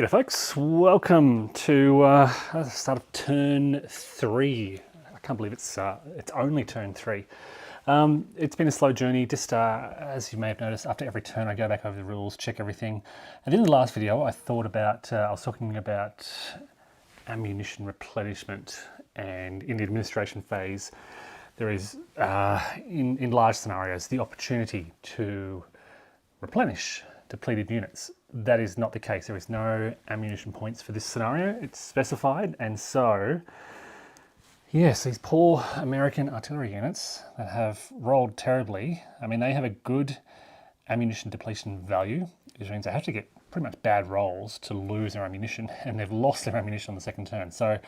G'day folks, welcome to the start of turn 3. I can't believe it's only turn 3. It's been a slow journey, just as you may have noticed, after every turn I go back over the rules, check everything. And in the last video I thought about, I was talking about ammunition replenishment, and in the administration phase there is, in large scenarios, the opportunity to replenish depleted units. That is not the case. There is no ammunition points for this scenario. It's specified, and so yes, these poor American artillery units that have rolled terribly. I mean, they have a good ammunition depletion value, which means they have to get pretty much bad rolls to lose their ammunition, and they've lost their ammunition on the second turn. So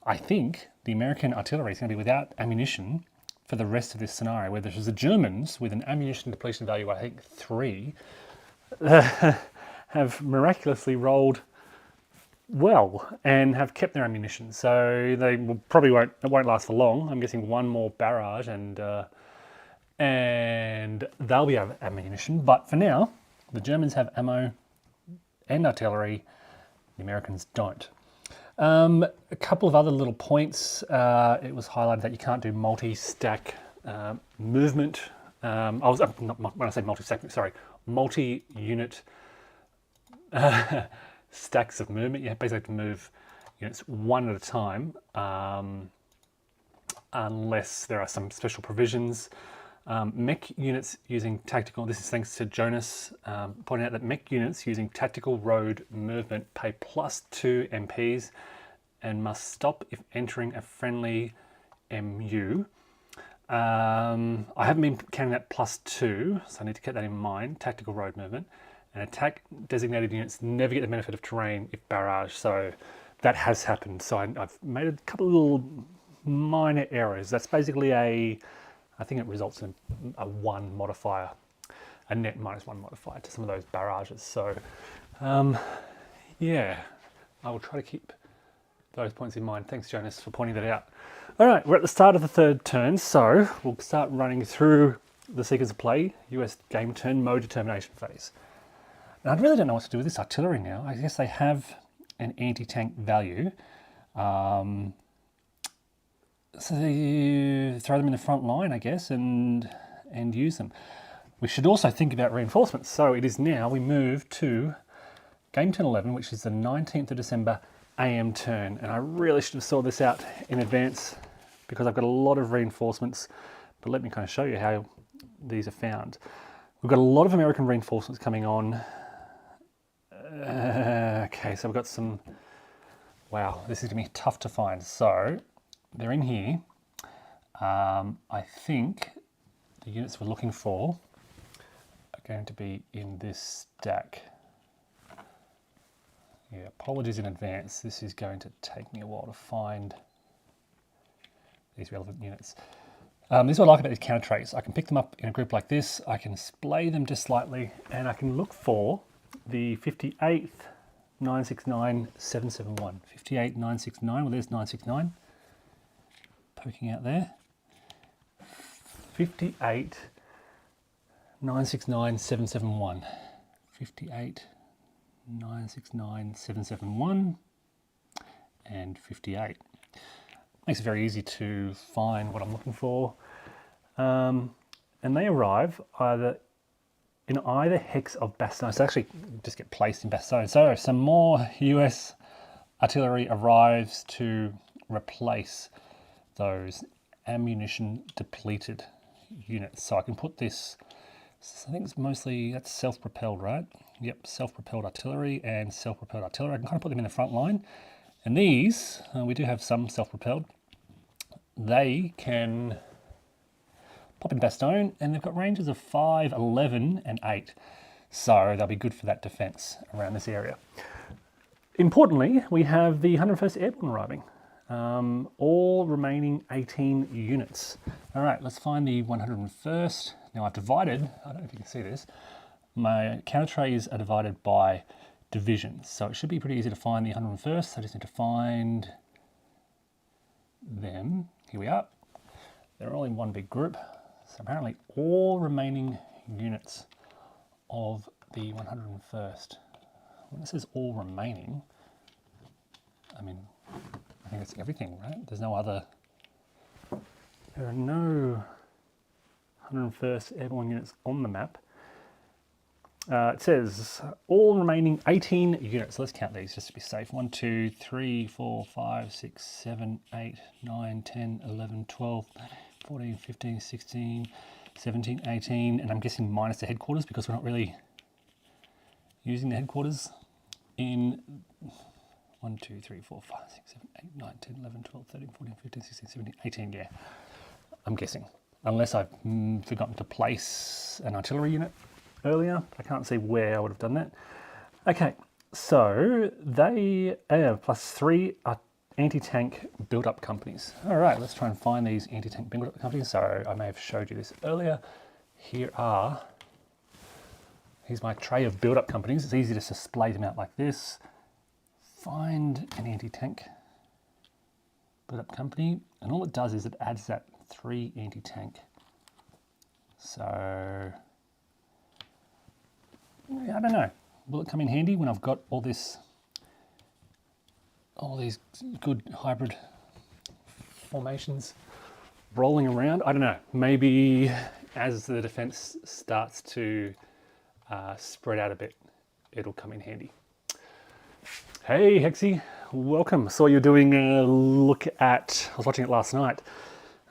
I think the American artillery is going to be without ammunition for the rest of this scenario, where there's the Germans with an ammunition depletion value, I think 3, have miraculously rolled well and have kept their ammunition. So they will probably it won't last for long. I'm guessing one more barrage and they'll be out of ammunition. But for now, the Germans have ammo and artillery. The Americans don't. A couple of other little points. It was highlighted that you can't do multi-stack movement. When I say multi-stack, sorry, multi-unit stacks of movement. You basically have to move units one at a time, unless there are some special provisions. Mech units using tactical, this is thanks to Jonas pointing out that mech units using tactical road movement pay +2 MPs and must stop if entering a friendly MU. I haven't been counting that +2, so I need to keep that in mind. Tactical road movement. And attack designated units never get the benefit of terrain if barrage. So that has happened. So I've made a couple of little minor errors. That's basically I think it results in a 1 modifier, a net -1 modifier to some of those barrages. So yeah, I will try to keep those points in mind. Thanks, Jonas, for pointing that out. All right, we're at the start of the third turn, so we'll start running through the sequence of play, US game turn, mode determination phase. And I really don't know what to do with this artillery now. I guess they have an anti-tank value. So you throw them in the front line, I guess, and use them. We should also think about reinforcements. So it is now, we move to game turn 11, which is the 19th of December AM turn. And I really should have sorted this out in advance because I've got a lot of reinforcements. But let me kind of show you how these are found. We've got a lot of American reinforcements coming on. Okay, so we've got some, wow, this is going to be tough to find. So they're in here. I think the units we're looking for are going to be in this stack. Yeah, apologies in advance. This is going to take me a while to find these relevant units. This is what I like about these counter traits. I can pick them up in a group like this. I can splay them just slightly, and I can look for the 58th 969 771. 58 969. Well, there's 969 poking out there. 58 969 771. 58 969 771 and 58. Makes it very easy to find what I'm looking for. And they arrive in either hex of Bastogne. So actually just get placed in Bastogne. So some more US artillery arrives to replace those ammunition depleted units. So I can put this, I think it's mostly, that's self-propelled, right? Yep, self-propelled artillery and self-propelled artillery. I can kind of put them in the front line. And these, we do have some self-propelled. They can pop in Bastogne, and they've got ranges of 5, 11, and 8. So they'll be good for that defence around this area. Importantly, we have the 101st Airborne arriving. All remaining 18 units. All right, let's find the 101st. Now I've divided, I don't know if you can see this, my counter trays are divided by divisions. So it should be pretty easy to find the 101st. I just need to find them. Here we are. They're all in one big group. So apparently all remaining units of the 101st when it says all remaining, I mean, I think it's everything, right? There's no other, there are no 101st Airborne units on the map. It says all remaining 18 units. Let's count these just to be safe. 1, 2, 3, 4, 5, 6, 7, 8, 9, 10, 11, 12, 14, 15, 16, 17, 18, and I'm guessing minus the headquarters because we're not really using the headquarters in 1, 2, 3, 4, 5, 6, 7, 8, 9, 10, 11, 12, 13, 14, 15, 16, 17, 18, yeah. I'm guessing. Unless I've forgotten to place an artillery unit earlier. I can't see where I would have done that. Okay, so they have +3 anti-tank build-up companies. All right, let's try and find these anti-tank build-up companies. So I may have showed you this earlier. Here's my tray of build-up companies. It's easy to just splay them out like this. Find an anti-tank build-up company, and all it does is it adds that 3 anti-tank. So I don't know. Will it come in handy when I've got all these good hybrid formations rolling around? I don't know. Maybe as the defense starts to spread out a bit, it'll come in handy. Hey, Hexy, welcome. Saw you doing a look at, I was watching it last night,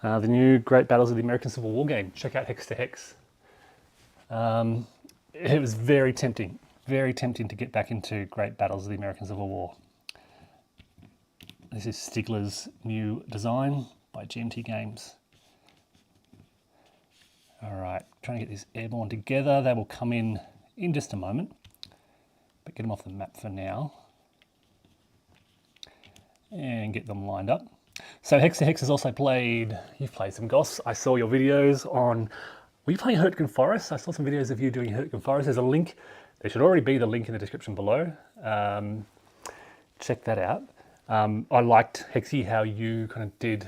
the new Great Battles of the American Civil War game. Check out Hex to Hex. It was very tempting to get back into Great Battles of the American Civil War. This is Stigler's new design by GMT Games. All right, trying to get these airborne together. They will come in just a moment, but get them off the map for now and get them lined up. So Hex to Hex has also played, you've played some GOSS. I saw your videos on, were you playing Hurtgen Forest? I saw some videos of you doing Hurtgen Forest. There's a link, there should already be the link in the description below. Check that out. I liked, Hexy, how you kind of did,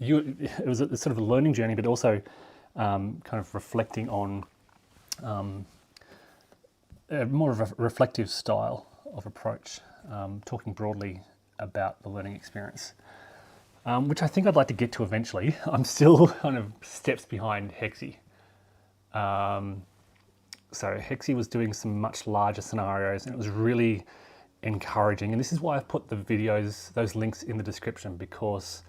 it was a sort of a learning journey, but also kind of reflecting on more of a reflective style of approach, talking broadly about the learning experience, which I think I'd like to get to eventually. I'm still kind of steps behind Hexy. So Hexy was doing some much larger scenarios, and it was really encouraging. And this is why I've put the videos, those links in the description, because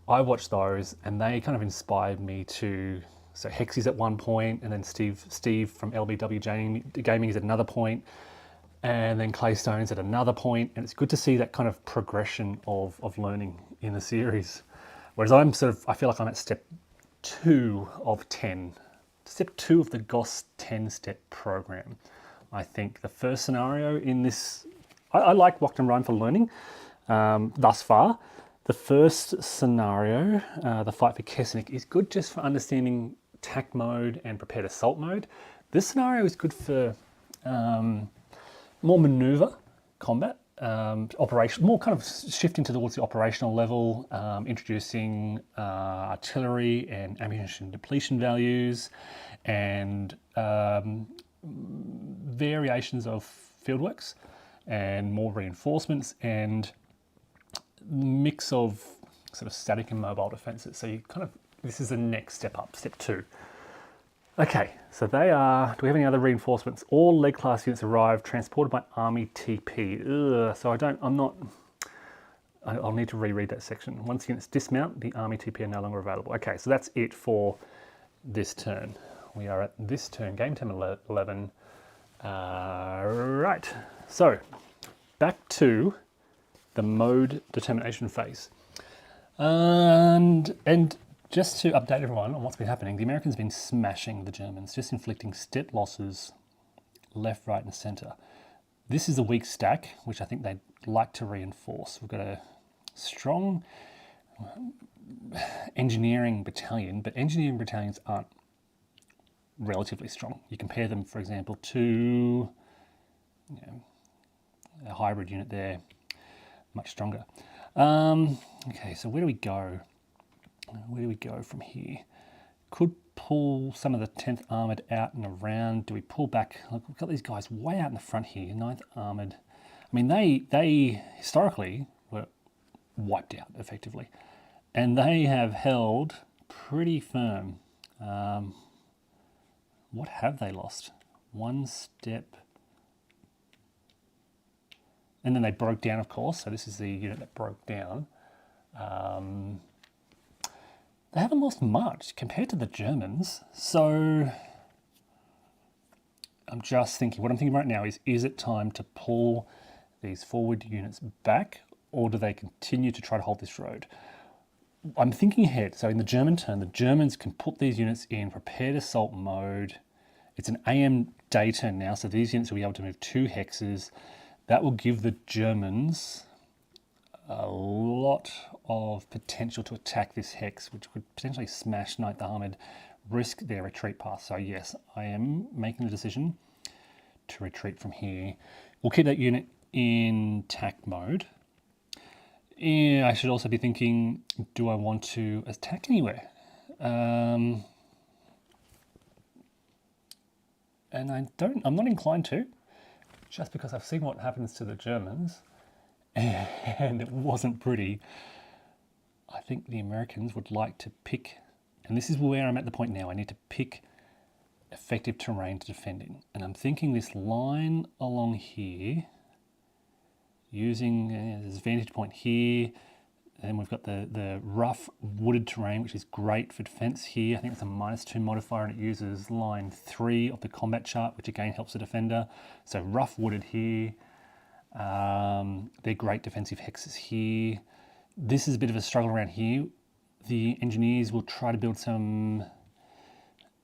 I watched those and they kind of inspired me to, so Hexy's at one point, and then Steve from LBW Gaming is at another point, and then Claystone's at another point, and it's good to see that kind of progression of learning in the series. Whereas I feel like I'm at step 2 of 10. Step 2 of the GOSS 10-step program. I think the first scenario in this, I like Wacht and Rhein for learning thus far. The first scenario, the fight for Kessenich, is good just for understanding attack mode and prepared assault mode. This scenario is good for more maneuver combat, operation, more kind of shifting towards the operational level, introducing artillery and ammunition depletion values, and variations of fieldworks, and more reinforcements, and mix of sort of static and mobile defenses. So you kind of, this is the next step up, step 2. Okay, so they are, do we have any other reinforcements? All leg class units arrive, transported by Army TP. Ugh, so I'll need to reread that section. Once units dismount, the Army TP are no longer available. Okay, so that's it for this turn. We are at this turn, game time 11. Right, so back to the mode determination phase. And just to update everyone on what's been happening, the Americans have been smashing the Germans, just inflicting step losses left, right, and centre. This is a weak stack, which I think they'd like to reinforce. We've got a strong engineering battalion, but engineering battalions aren't relatively strong. You compare them, for example, to a hybrid unit there, much stronger. Okay, so where do we go? Where do we go from here? could pull some of the 10th Armoured out and around. Do we pull back? Look, we've got these guys way out in the front here, 9th Armoured. I mean, they historically were wiped out, effectively. And they have held pretty firm. What have they lost? One step. And then they broke down, of course. So this is the unit that broke down. They haven't lost much compared to the Germans. So I'm just thinking, what I'm thinking right now is it time to pull these forward units back, or do they continue to try to hold this road? I'm thinking ahead. So in the German turn, the Germans can put these units in prepared assault mode. It's an AM day turn now, so these units will be able to move 2 hexes. That will give the Germans a lot of potential to attack this hex, which could potentially smash 9th Armoured, risk their retreat path. So yes, I am making the decision to retreat from here. We'll keep that unit in tack mode. Yeah, I should also be thinking, do I want to attack anywhere? And I'm not inclined to, just because I've seen what happens to the Germans, and it wasn't pretty. I think the Americans would like to pick, and this is where I'm at the point now, I need to pick effective terrain to defend in. And I'm thinking this line along here, using this vantage point here, and then we've got the rough wooded terrain, which is great for defense here. I think it's a -2 modifier, and it uses line 3 of the combat chart, which again helps the defender. So rough wooded here. They're great defensive hexes here. This is a bit of a struggle around here. The engineers will try to build some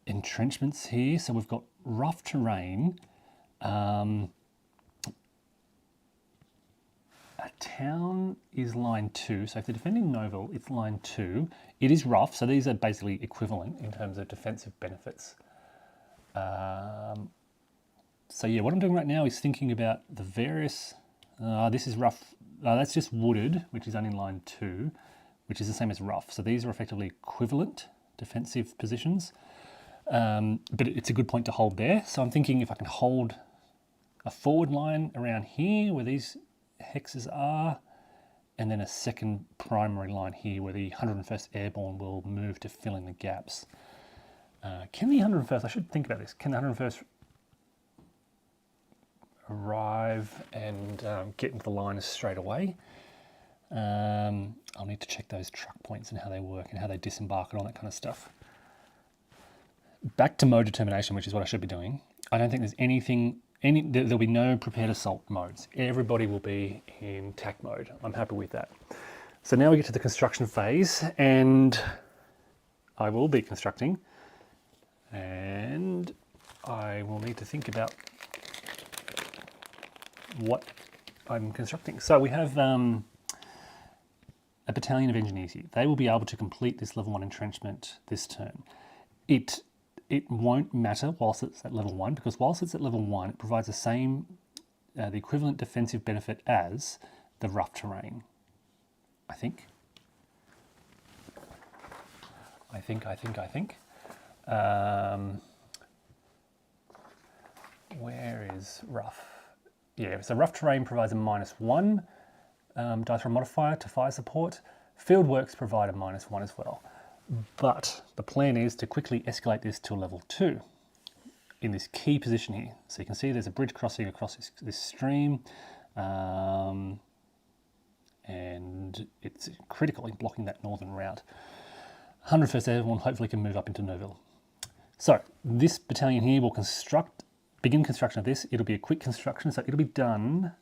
entrenchments here. So we've got rough terrain. A town is line 2, so if they're defending Novel, it's line 2. It is rough, so these are basically equivalent in terms of defensive benefits. So yeah, what I'm doing right now is thinking about the various... this is rough. That's just wooded, which is only line 2, which is the same as rough. So these are effectively equivalent defensive positions. But it's a good point to hold there. So I'm thinking if I can hold a forward line around here where these hexes are, and then a second primary line here where the 101st Airborne will move to fill in the gaps. Can the 101st, I should think about this, can the 101st arrive and get into the line straight away? I'll need to check those truck points and how they work and how they disembark and all that kind of stuff. Back to mode determination, which is what I should be doing. I don't think there's anything, there'll be no prepared assault modes. Everybody will be in tack mode. I'm happy with that. So now we get to the construction phase, and I will be constructing, and I will need to think about what I'm constructing. So we have a battalion of engineers here. They will be able to complete this level 1 entrenchment this turn. It won't matter whilst it's at level 1, because whilst it's at level 1, it provides the same, the equivalent defensive benefit as the rough terrain. I think. Where is rough? Yeah, so rough terrain provides a -1 dice roll modifier to fire support. Field works provide a -1 as well. But the plan is to quickly escalate this to level 2 in this key position here. So you can see there's a bridge crossing across this stream, and it's critical in blocking that northern route. 101st Airborne hopefully can move up into Nouville. So this battalion here will begin construction of this. It'll be a quick construction, so it'll be done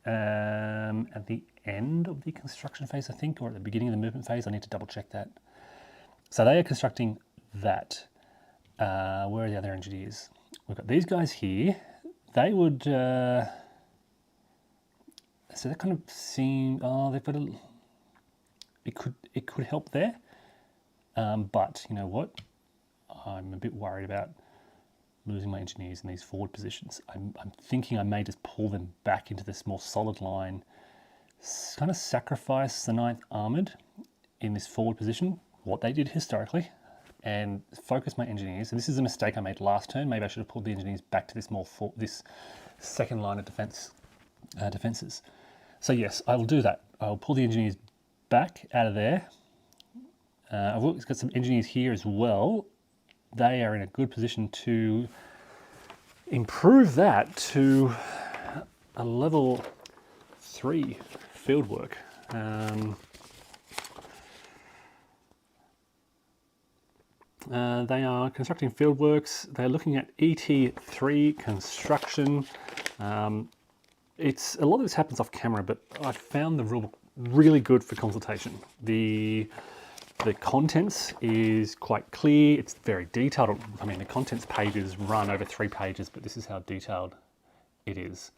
at the end of the construction phase, I think, or at the beginning of the movement phase. I need to double check that. So they are constructing that. Where are the other engineers? We've got these guys here. They would... so that kind of seem... Oh, they've got a... It could help there. But you know what? I'm a bit worried about losing my engineers in these forward positions. I'm thinking I may just pull them back into this more solid line, kind of sacrifice the 9th Armoured in this forward position, what they did historically, and focus my engineers. And this is a mistake I made last turn. Maybe I should have pulled the engineers back to this second line of defenses. So yes, I will do that. I'll pull the engineers back out of there. I've got some engineers here as well. They are in a good position to improve that to a level 3 fieldwork. They are constructing fieldworks. They're looking at ET3 construction. It's a lot of this happens off camera, but I found the rule really good for consultation. The contents is quite clear. It's very detailed. I mean, the contents pages run over 3 pages, but this is how detailed it is.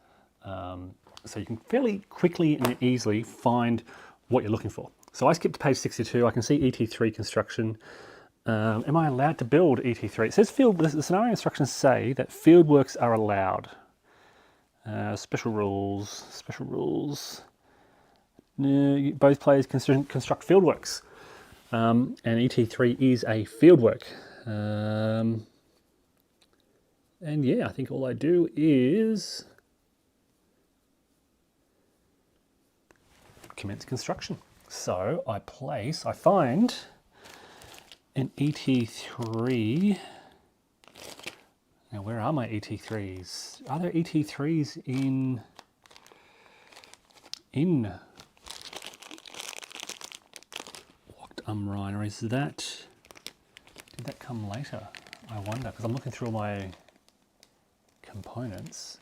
So you can fairly quickly and easily find what you're looking for. So I skipped to page 62. I can see ET3 construction. Am I allowed to build ET3? It says the scenario instructions say that fieldworks are allowed. Special rules. Both players can construct fieldworks. And ET3 is a fieldwork. And yeah, I think all I do is commence construction. So I find an ET3. Now, where are my ET3s? Are there ET3s in Wacht am Rhein, or did that come later? I wonder, because I'm looking through all my components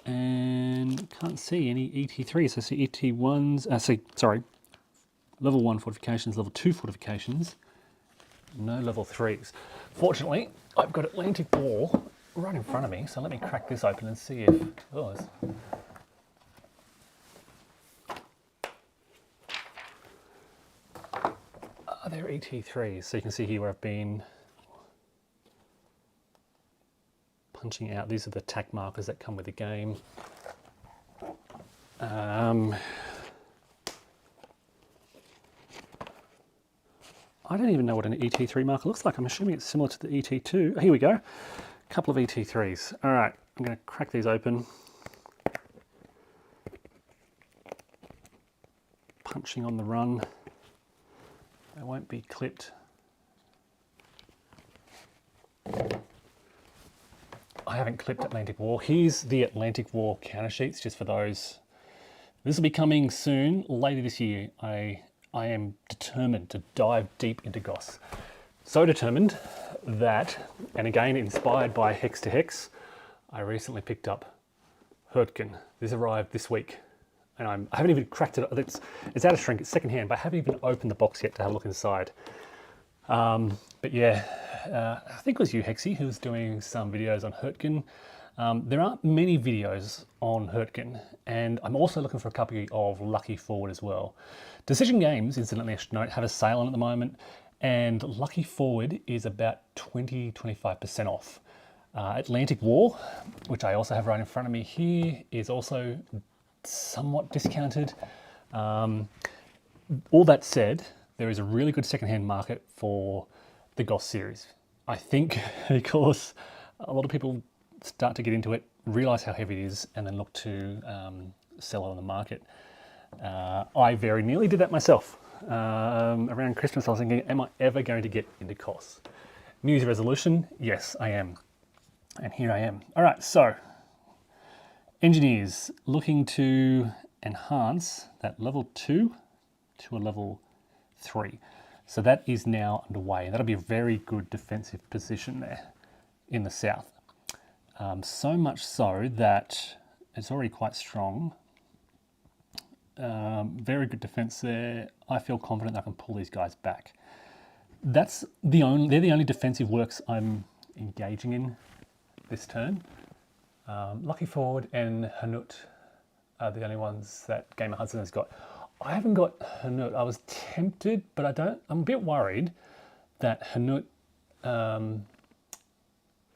and can't see any ET3s. I see ET1s, level 1 fortifications, level 2 fortifications, no level 3s. Fortunately, I've got Atlantic Wall right in front of me, so let me crack this open and see if... Are there ET3s? So you can see here where I've been punching out. These are the tack markers that come with the game. I don't even know what an ET3 marker looks like. I'm assuming it's similar to the ET2. Oh, here we go. A couple of ET3s. All right, I'm going to crack these open. Punching on the run. They won't be clipped. I haven't clipped Atlantic War. Here's the Atlantic War counter sheets, just for those. This will be coming soon, later this year. I am determined to dive deep into GOSS. So determined that, and again inspired by Hex to Hex, I recently picked up Hurtgen. This arrived this week, and I haven't even cracked it. It's out of shrink, it's secondhand, but I haven't even opened the box yet to have a look inside. But yeah, I think it was you, Hexy, who was doing some videos on Hurtgen. There aren't many videos on Hurtgen, and I'm also looking for a copy of Lucky Forward as well. Decision Games, incidentally, I should note, have a sale on at the moment, and Lucky Forward is about 20-25% off. Atlantic War, which I also have right in front of me here, is also somewhat discounted. All that said, there is a really good secondhand market for the GOSS series. I think because a lot of people start to get into it, realize how heavy it is, and then look to sell it on the market. I very nearly did that myself. Around Christmas, I was thinking, am I ever going to get into GOSS? New Year's resolution, yes, I am. And here I am. All right, so engineers looking to enhance that level 2 to a level 3. So that is now underway. That'll be a very good defensive position there in the south. So much so that it's already quite strong. Very good defense there. I feel confident I can pull these guys back. They're the only defensive works I'm engaging in this turn. Lucky Forward and Hanut are the only ones that Gamer Hudson has got. I haven't got Hanut. I was tempted, but I'm a bit worried that Hanut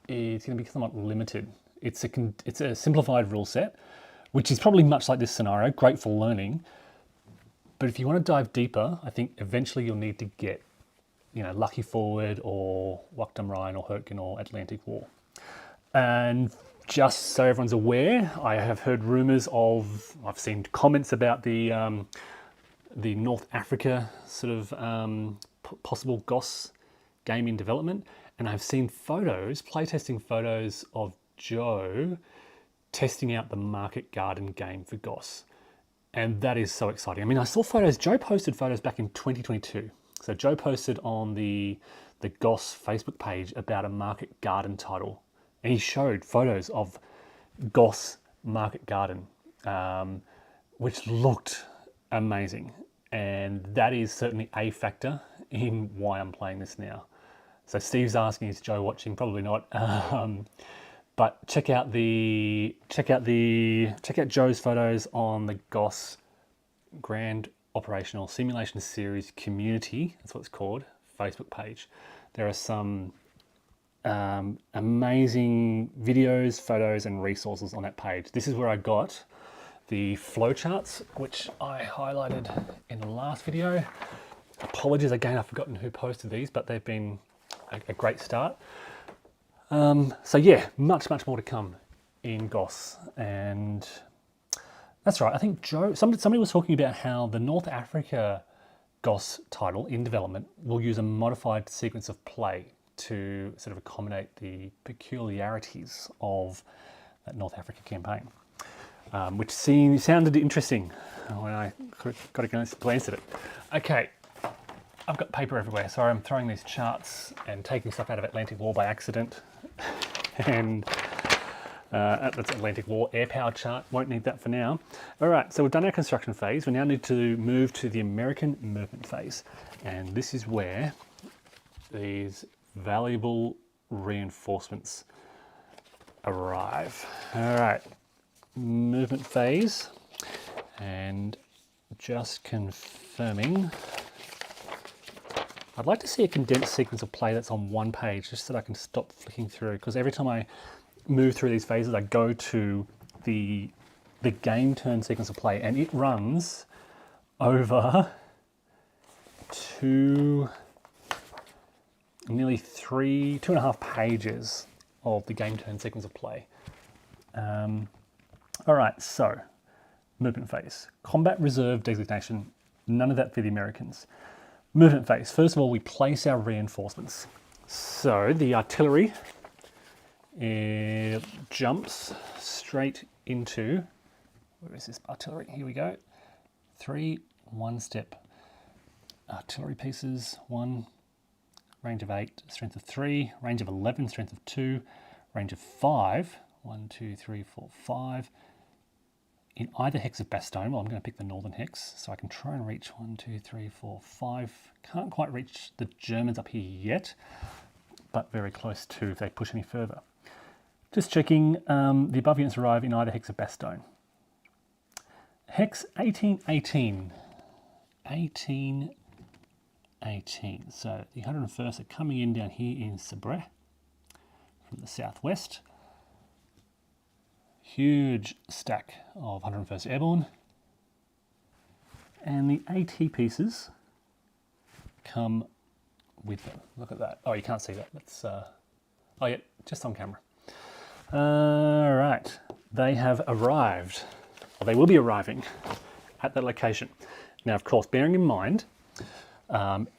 is going to be somewhat limited. It's a simplified rule set, which is probably much like this scenario, great for learning. But if you want to dive deeper, I think eventually you'll need to get Lucky Forward or Wacht am Rhein or Hurtgen or Atlantic War. And just so everyone's aware, I have heard rumours I've seen comments about the North Africa sort of possible GOSS game in development, and I've seen playtesting photos of Joe testing out the Market Garden game for GOSS. And that is so exciting. I mean, I saw photos, Joe posted photos back in 2022. So Joe posted on the GOSS Facebook page about a Market Garden title. And he showed photos of GOSS Market Garden, which looked amazing. And that is certainly a factor in why I'm playing this now. So Steve's asking, is Joe watching? Probably not. But check out Joe's photos on the GOSS Grand Operational Simulation Series Community, that's what it's called, Facebook page. There are some amazing videos, photos, and resources on that page. This is where I got the flowcharts, which I highlighted in the last video. Apologies again, I've forgotten who posted these, but they've been a great start. So yeah, much more to come in GOSS, and that's right. I think Joe, somebody was talking about how the North Africa GOSS title in development will use a modified sequence of play to sort of accommodate the peculiarities of that North Africa campaign, which sounded interesting when I got a glance at it. Okay, I've got paper everywhere. Sorry, I'm throwing these charts and taking stuff out of Atlantic War by accident. And that's Atlantic War air power chart. Won't need that for now. All right, so we've done our construction phase. We now need to move to the American movement phase. And this is where these valuable reinforcements arrive. All right, movement phase. And just confirming, I'd like to see a condensed sequence of play that's on one page, just so that I can stop flicking through, because every time I move through these phases, I go to the game turn sequence of play, and it runs over nearly 2.5 pages of the game turn sequence of play. All right, so movement phase. Combat reserve designation, none of that for the Americans. Movement phase. First of all, we place our reinforcements. So the artillery jumps straight into, where is this artillery? Here we go. 3 1-step artillery pieces. 1, range of 8, strength of 3, range of 11, strength of 2, range of 5. 1, 2, 3, 4, 5. In either hex of Bastogne. Well, I'm going to pick the northern hex, so I can try and reach 1, 2, 3, 4, 5. Can't quite reach the Germans up here yet, but very close to if they push any further. Just checking, the above units arrive in either hex of Bastogne. Hex 1818. 1818. So the 101st are coming in down here in Sabre from the southwest. Huge stack of 101st Airborne. And the AT pieces come with them. Look at that. Oh, you can't see that. That's, oh yeah, just on camera. All right, they have arrived, or they will be arriving at that location. Now, of course, bearing in mind,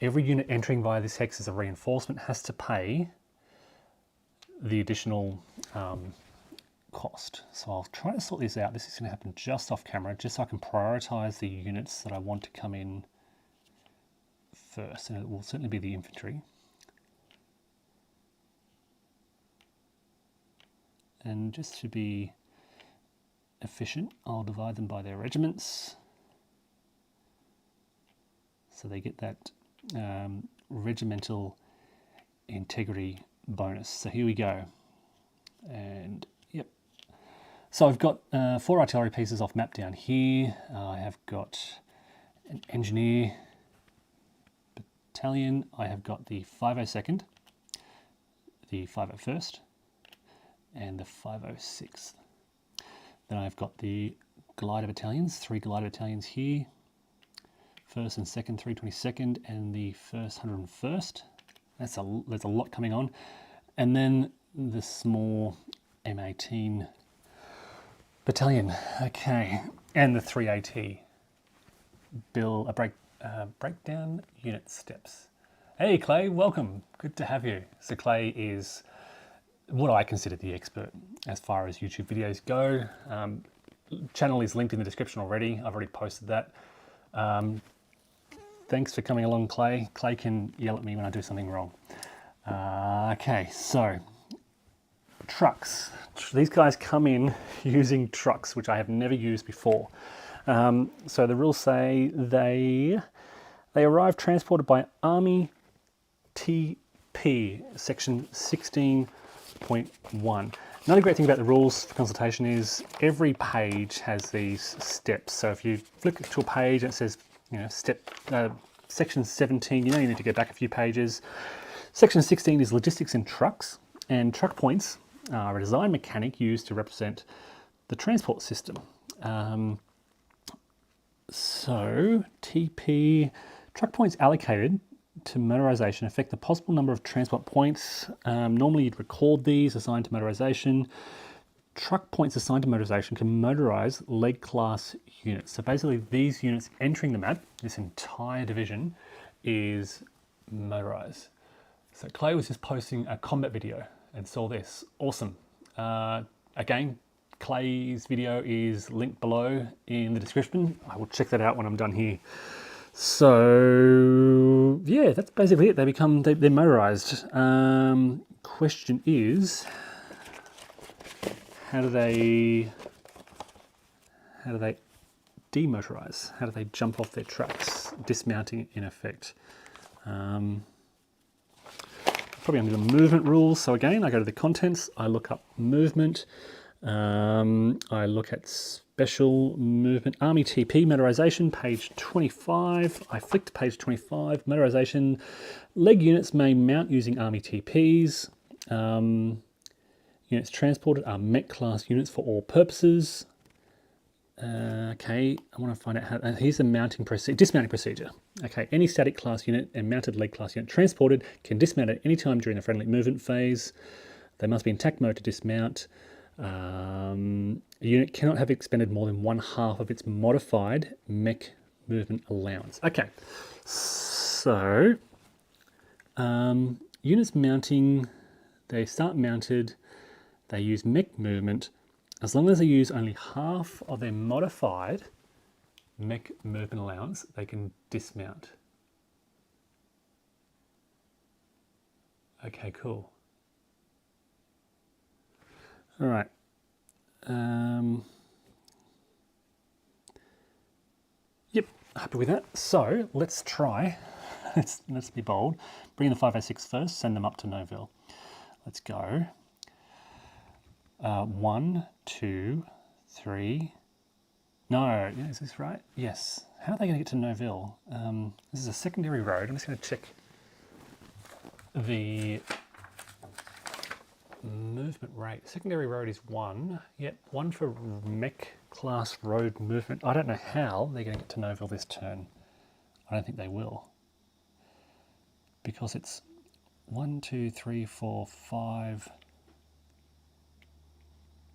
every unit entering via this hex as a reinforcement has to pay the additional cost. So I'll try to sort this out. This is going to happen just off camera, just so I can prioritize the units that I want to come in first, and it will certainly be the infantry. And just to be efficient, I'll divide them by their regiments, so they get that regimental integrity bonus. So here we go. And yep. So I've got 4 artillery pieces off map down here. I have got an engineer battalion. I have got the 502nd, the 501st, and the 506th. Then I've got the glider battalions, 3 glider battalions here. 1st and 2nd 322nd and the 1st 101st. There's a lot coming on. And then the small M18 battalion. Okay, and the 3AT breakdown unit steps. Hey Clay, welcome. Good to have you. So Clay is what I consider the expert as far as YouTube videos go. Channel is linked in the description already. I've already posted that. Thanks for coming along, Clay. Clay can yell at me when I do something wrong. Okay, so trucks. These guys come in using trucks, which I have never used before. So the rules say they arrive transported by Army TP, section 16.1. Another great thing about the rules for consultation is every page has these steps. So if you flick to a page and it says, you know, section 17, you know you need to go back a few pages. Section 16 is logistics in trucks, and truck points are a design mechanic used to represent the transport system. So TP, truck points allocated to motorization affect the possible number of transport points. Normally you'd record these assigned to motorization. Truck points assigned to motorization can motorize leg class units. So basically these units entering the map, this entire division, is motorized. So Clay was just posting a combat video and saw this. Awesome. Again, Clay's video is linked below in the description. I will check that out when I'm done here. So yeah, that's basically it. They're motorized. Question is, how do they demotorize? How do they jump off their trucks? Dismounting in effect. Probably under the movement rules. So again, I go to the contents, I look up movement, I look at special movement, Army TP, motorization, page 25. I flick to page 25, motorization. Leg units may mount using Army TPs. Units transported are MEC class units for all purposes. Okay, I want to find out how, here's the dismounting procedure. Okay, any static class unit and mounted leg class unit transported can dismount at any time during the friendly movement phase. They must be in TAC mode to dismount. A unit cannot have expended more than 1/2 of its modified MEC movement allowance. Okay, so units mounting, they start mounted, they use MEC movement. As long as they use only 1/2 of their modified MEC movement allowance, they can dismount. Okay, cool. All right. Yep, happy with that. So let's try. Let's be bold. Bring in the 506 first, send them up to Noville. Let's go. 1, 2, 3. No, yeah, is this right? Yes. How are they going to get to Noville? This is a secondary road. I'm just going to check the movement rate. Secondary road is 1. Yep, 1 for MEC class road movement. I don't know how they're going to get to Noville this turn. I don't think they will. Because it's 1, 2, 3, 4, 5...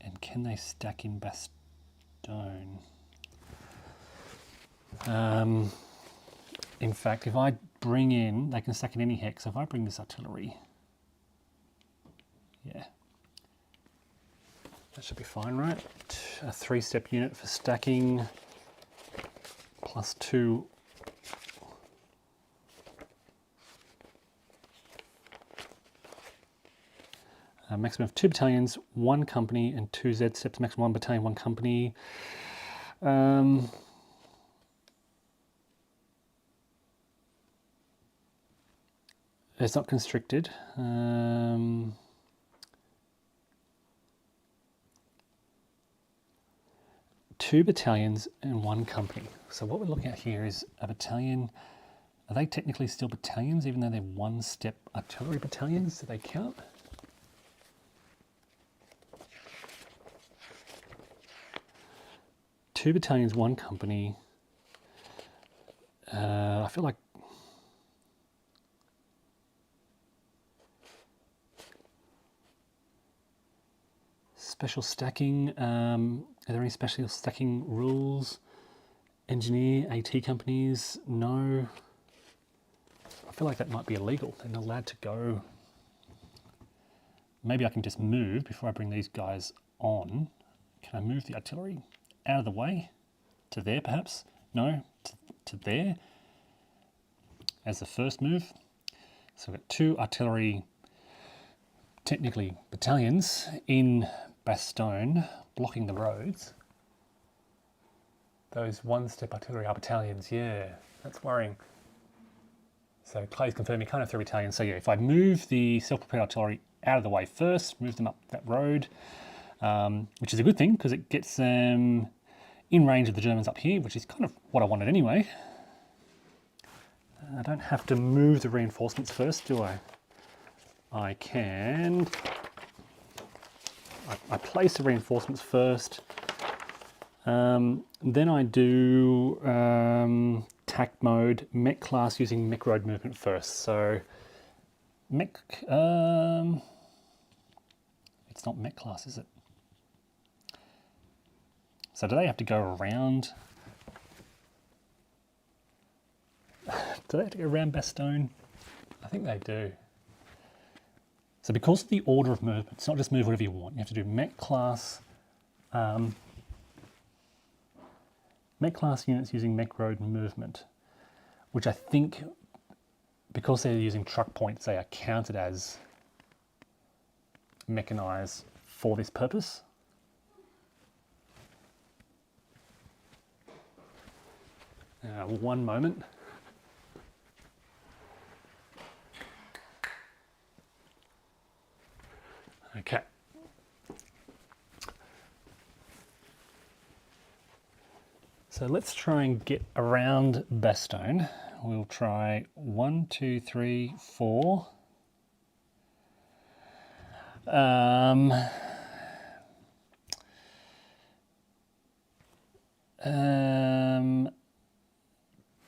And can they stack in Bastogne? In fact, if I bring in, they can stack in any hex. So if I bring this artillery, yeah, that should be fine, right? A 3-step unit for stacking, +2. Maximum of 2 battalions, 1 company, and 2 Z steps. Maximum 1 battalion, 1 company. It's not constricted. 2 battalions and 1 company. So what we're looking at here is a battalion. Are they technically still battalions, even though they're 1-step artillery battalions? Do they count? Two battalions, 1 company. feel like special stacking. Are there any special stacking rules? Engineer, AT companies? No. I feel like that might be illegal. They're not allowed to go. Maybe I can just move before I bring these guys on. Can I move the artillery out of the way? To there, perhaps? No, to there as the first move. So we've got 2 artillery, technically battalions, in Bastogne, blocking the roads. Those one-step artillery are battalions, yeah, that's worrying. So Clay's confirmed you can't have 3 battalions. So yeah, if I move the self-propelled artillery out of the way first, move them up that road, which is a good thing because it gets them in range of the Germans up here, which is kind of what I wanted anyway. I don't have to move the reinforcements first, do I? I can. I place the reinforcements first. Then I do tac mode, mech class using mech road movement first. So mech, it's not mech class, is it? So do they have to go around? Do they have to go around Bastogne? I think they do. So because of the order of movement, it's not just move whatever you want. You have to do mech class units using mech road movement, which I think, because they're using truck points, they are counted as mechanized for this purpose. One moment. Okay. So let's try and get around Bastogne. We'll try 1, 2, 3, 4.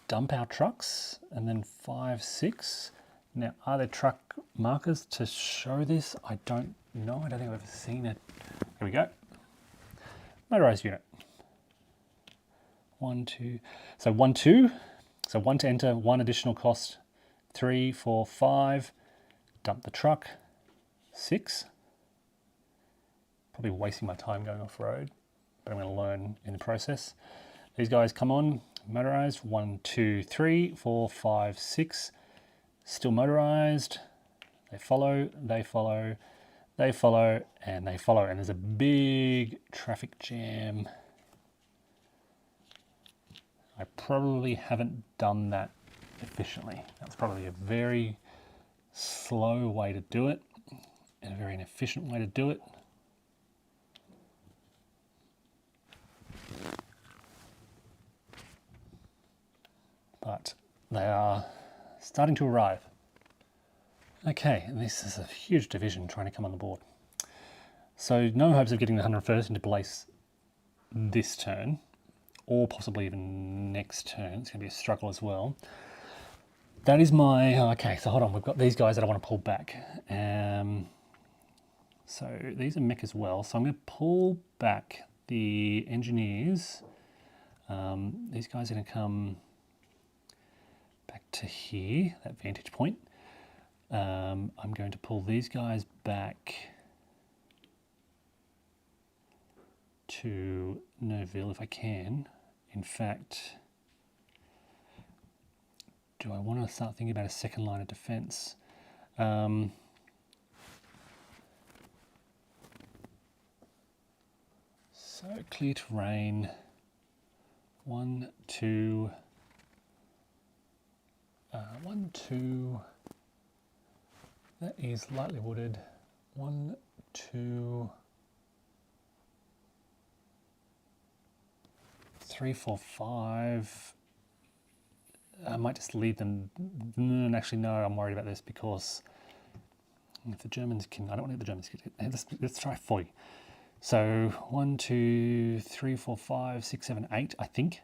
Dump our trucks, and then 5, 6. Now, are there truck markers to show this? I don't know. I don't think I've ever seen it. Here we go. Motorized unit. 1, 2. So 1, 2. So 1 to enter, 1 additional cost. 3, 4, 5. Dump the truck. 6. Probably wasting my time going off road, but I'm going to learn in the process. These guys come on, motorized. 1, 2, 3, 4, 5, 6. Still motorized. They follow, they follow, they follow, and they follow. And there's a big traffic jam. I probably haven't done that efficiently. That's probably a very slow way to do it, and a very inefficient way to do it. But they are starting to arrive. Okay, and this is a huge division trying to come on the board. So no hopes of getting the 101st into place this turn, or possibly even next turn. It's going to be a struggle as well. That is my... Okay, so hold on. We've got these guys that I want to pull back. So these are mech as well. So I'm going to pull back the engineers. These guys are going to come back to here, that vantage point. I'm going to pull these guys back to Neuville if I can. In fact, do I want to start thinking about a second line of defense? So clear terrain. 1, 2. 1, 2. That is lightly wooded. 1, 2, 3, 4, 5. I might just leave them. Actually, no, I'm worried about this because if the Germans can, I don't want to let the Germans get it. Let's try 40. So 1, 2, 3, 4, 5, 6, 7, 8, I think.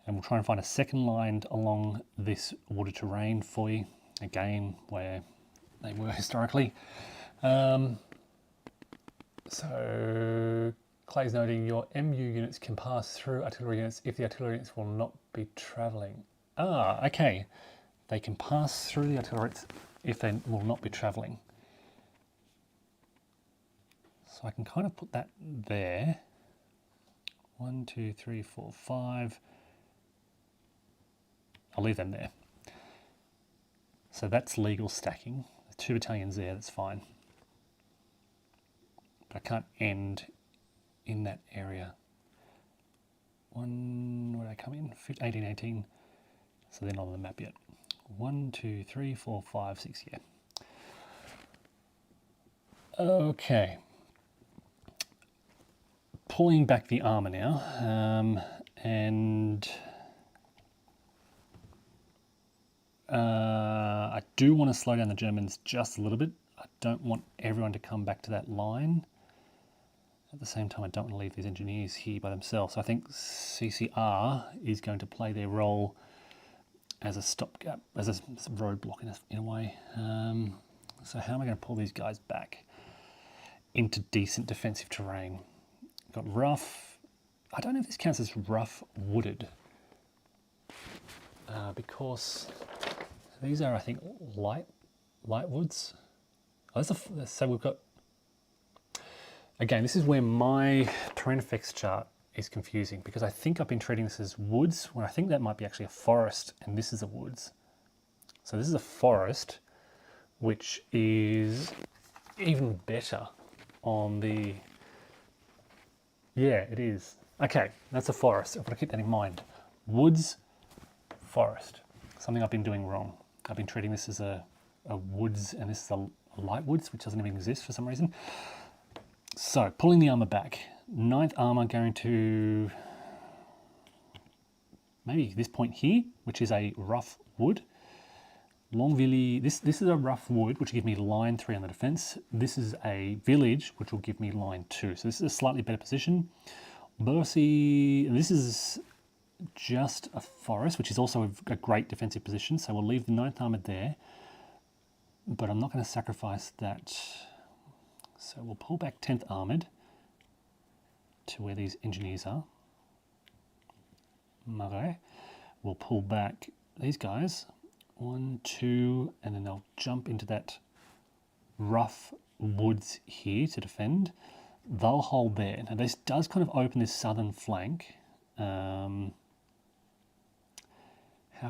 And we'll try and find a second line along this water terrain for you, again, where they were historically. So Clay's noting your MU units can pass through artillery units if the artillery units will not be travelling. Ah, okay. They can pass through the artillery if they will not be travelling. So I can kind of put that there. 1, 2, 3, 4, 5. I'll leave them there. So that's legal stacking. The 2 battalions there, that's fine. But I can't end in that area. Where did I come in? 18, 18. So they're not on the map yet. 1, 2, 3, 4, 5, 6, yeah. Okay. Pulling back the armour now, and I do want to slow down the Germans just a little bit. I don't want everyone to come back to that line. At the same time, I don't want to leave these engineers here by themselves. So I think CCR is going to play their role as a stopgap, as a roadblock in a way. So how am I going to pull these guys back into decent defensive terrain? Got rough. I don't know if this counts as rough wooded, because these are, I think, light woods. Oh, so we've got. Again, this is where my terrain effects chart is confusing, because I think I've been treating this as woods when I think that might be actually a forest, and this is a woods. So this is a forest, which is even better on the. Yeah, it is. Okay, that's a forest. I've got to keep that in mind. Woods, forest. Something I've been doing wrong. I've been treating this as a woods, and this is a light woods, which doesn't even exist for some reason. So, pulling the armour back. 9th armour going to maybe this point here, which is a rough wood. Longvilly, this is a rough wood, which will give me line 3 on the defence. This is a village, which will give me line 2. So this is a slightly better position. Bercy, this is just a forest, which is also a great defensive position. So we'll leave the 9th Armoured there. But I'm not going to sacrifice that. So we'll pull back 10th Armoured to where these engineers are. Okay. We'll pull back these guys. 1, 2, and then they'll jump into that rough woods here to defend. They'll hold there. Now this does kind of open this southern flank. How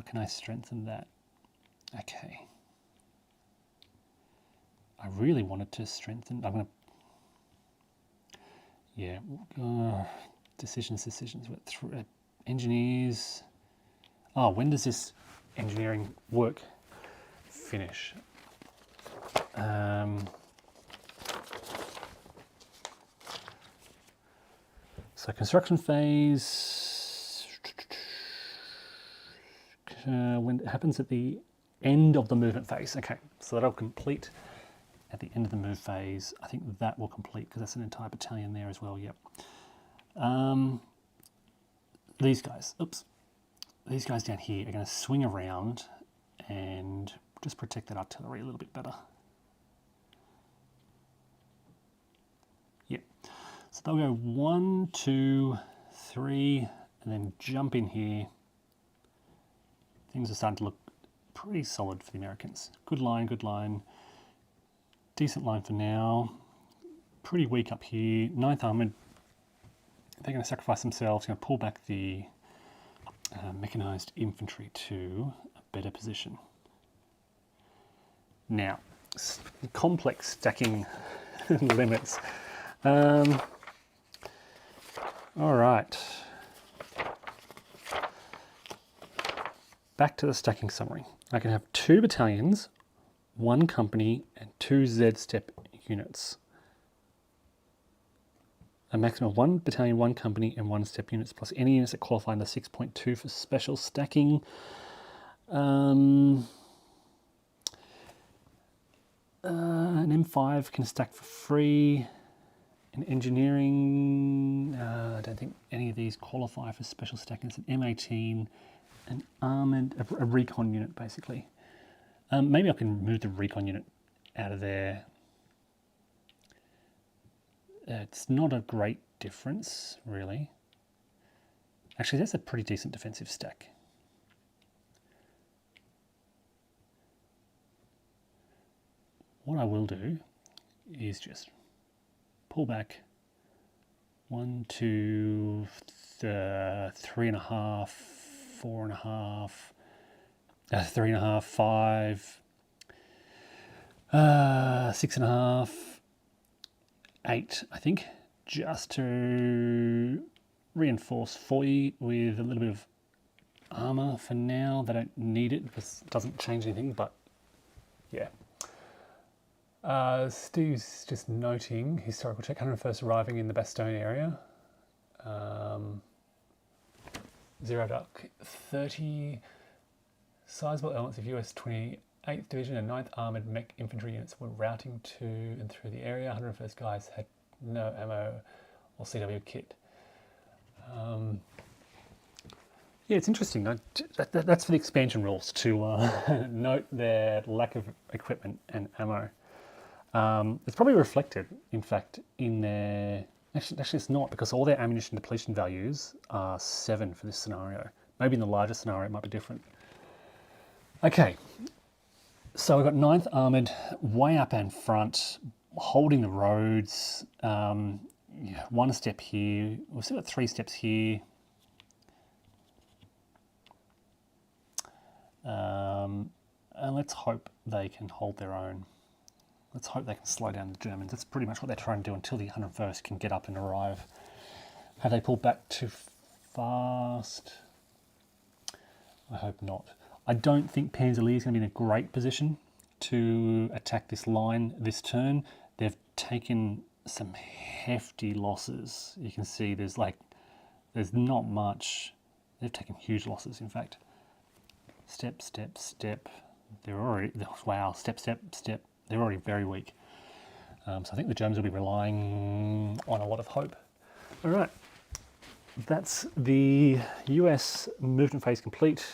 can I strengthen that? Okay. I really wanted to strengthen. I'm going to. Yeah. Decisions. Engineers. Oh, when does this engineering work finish? So construction phase, when it happens at the end of the movement phase. Okay, so that'll complete at the end of the move phase. I think that will complete because that's an entire battalion there as well. Yep. These guys, these guys down here are going to swing around and just protect that artillery a little bit better. Yep. So they'll go 1, 2, 3, and then jump in here. Things are starting to look pretty solid for the Americans. Good line, good line. Decent line for now. Pretty weak up here. 9th Armoured. They're going to sacrifice themselves, going to pull back the mechanised infantry to a better position. Now, complex stacking limits. All right. Back to the stacking summary. I can have 2 battalions, 1 company, and 2 Z-step units. A maximum of 1 battalion, 1 company, and 1 step units, plus any units that qualify under 6.2 for special stacking. An M5 can stack for free. In engineering, I don't think any these qualify for special stacking. It's an M18, an armoured, a recon unit basically. Maybe I can move the recon unit out of there. It's not a great difference, really. Actually, that's a pretty decent defensive stack. What I will do is just pull back 1, 2, 3.5, 4.5, 3.5, 5, 6.5, 8, I think, just to reinforce 40 with a little bit of armor for now. They don't need it because it doesn't change anything, but yeah. Steve's just noting historical check, 101st arriving in the Bastogne area. 0 Duck 30 sizable elements of US 28th Division and 9th Armoured Mech Infantry units were routing to and through the area. 101st guys had no ammo or CW kit. Yeah, it's interesting. That's for the expansion rules to note their lack of equipment and ammo. It's probably reflected, in fact, in their... Actually, it's not, because all their ammunition depletion values are 7 for this scenario. Maybe in the larger scenario it might be different. Okay, so we've got 9th Armoured way up and front, holding the roads. Yeah, 1 step here. We've still got 3 steps here. And let's hope they can hold their own. Let's hope they can slow down the Germans. That's pretty much what they're trying to do until the 101st can get up and arrive. Have they pulled back too fast? I hope not. I don't think Panzer Lehr is going to be in a great position to attack this line this turn. They've taken some hefty losses. You can see there's not much. They've taken huge losses, in fact. Step, step, step. They're already, wow, step, step, step. They're already very weak. So I think the Germans will be relying on a lot of hope. All right, that's the US movement phase complete.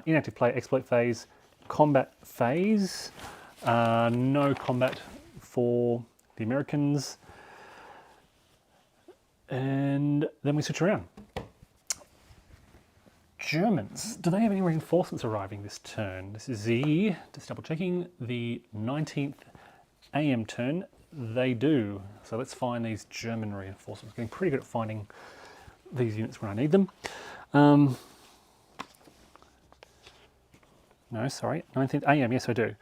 Inactive play, exploit phase, combat phase. No combat for the Americans. And then we switch around. Germans, do they have any reinforcements arriving this turn? This is just double checking, the 19th AM turn. They do. So let's find these German reinforcements. Getting pretty good at finding these units when I need them. No, sorry, 19th AM, yes I do.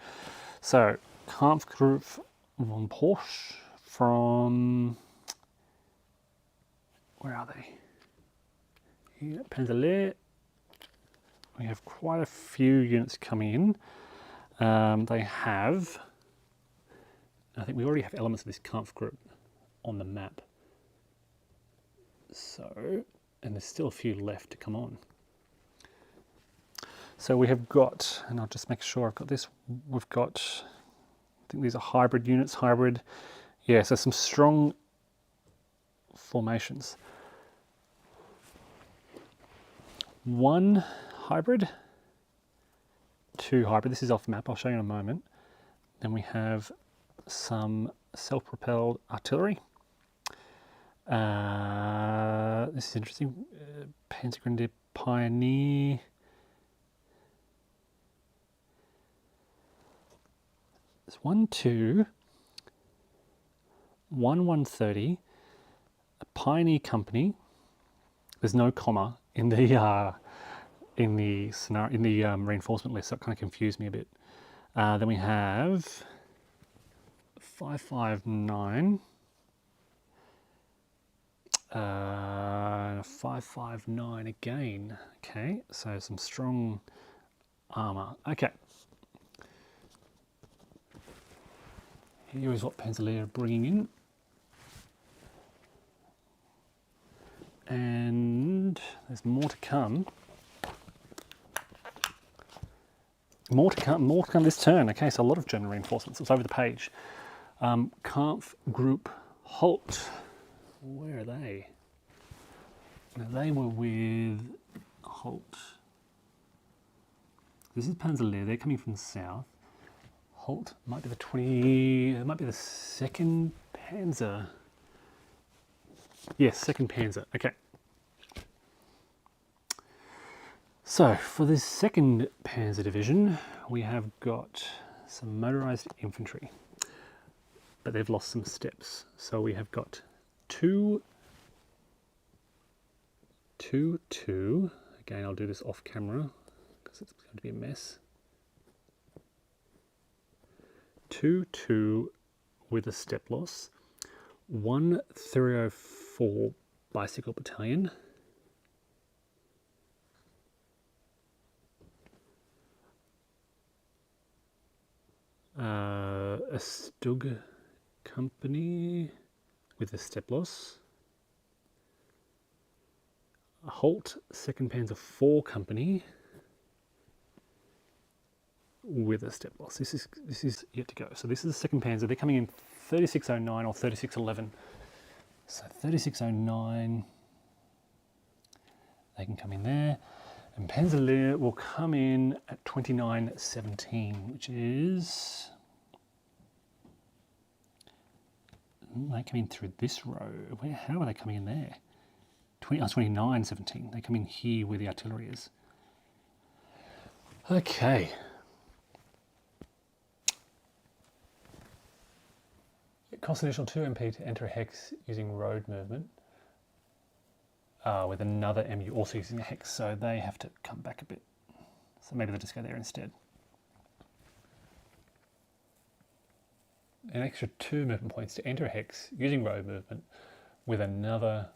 So, Kampfgruppe von Porsche from, where are they? Here, Panzer Lehr. We have quite a few units coming in. They have, I think we already have elements of this Kampfgruppe on the map. So, and there's still a few left to come on. So we have got, and I'll just make sure I've got this, we've got, I think these are hybrid units, yeah, so some strong formations. 1 hybrid, 2 hybrid, this is off map, I'll show you in a moment. Then we have some self-propelled artillery. This is interesting, Panzer Grenadier Pioneer. There's 1, 2, 1, 130, a Pioneer Company. There's no comma in the scenario, in the reinforcement list, so it kind of confused me a bit. Then we have 559, 559 again. Okay, so some strong armor. Okay. Here is what Panzer Lehr are bringing in. And there's more to come. More to come this turn. Okay, so a lot of German reinforcements. It's over the page. Kampfgruppe Holt. Where are they? Now they were with Holt. This is Panzer Lair. They're coming from the south. Holt might be the 20. It might be the 2nd Panzer. Yes, 2nd Panzer. Okay. So for this 2nd Panzer Division, we have got some motorized infantry, but they've lost some steps. So we have got 2. Again, I'll do this off camera because it's going to be a mess. 2 with a step loss. 1 304 bicycle battalion. A Stug company with a step loss. A Holt 2nd Panzer IV company with a step loss. This is yet to go. So this is the 2nd Panzer. They're coming in 3609 or 3611. So 3609, they can come in there. And Panzer Lair will come in at 2917, which is... They come in through this row. How are they coming in there? 2917. They come in here where the artillery is. Okay. It costs an additional 2 MP to enter a hex using road movement. With another MU also using a hex, so they have to come back a bit. So maybe they'll just go there instead. An extra 2 movement points to enter a hex using road movement with another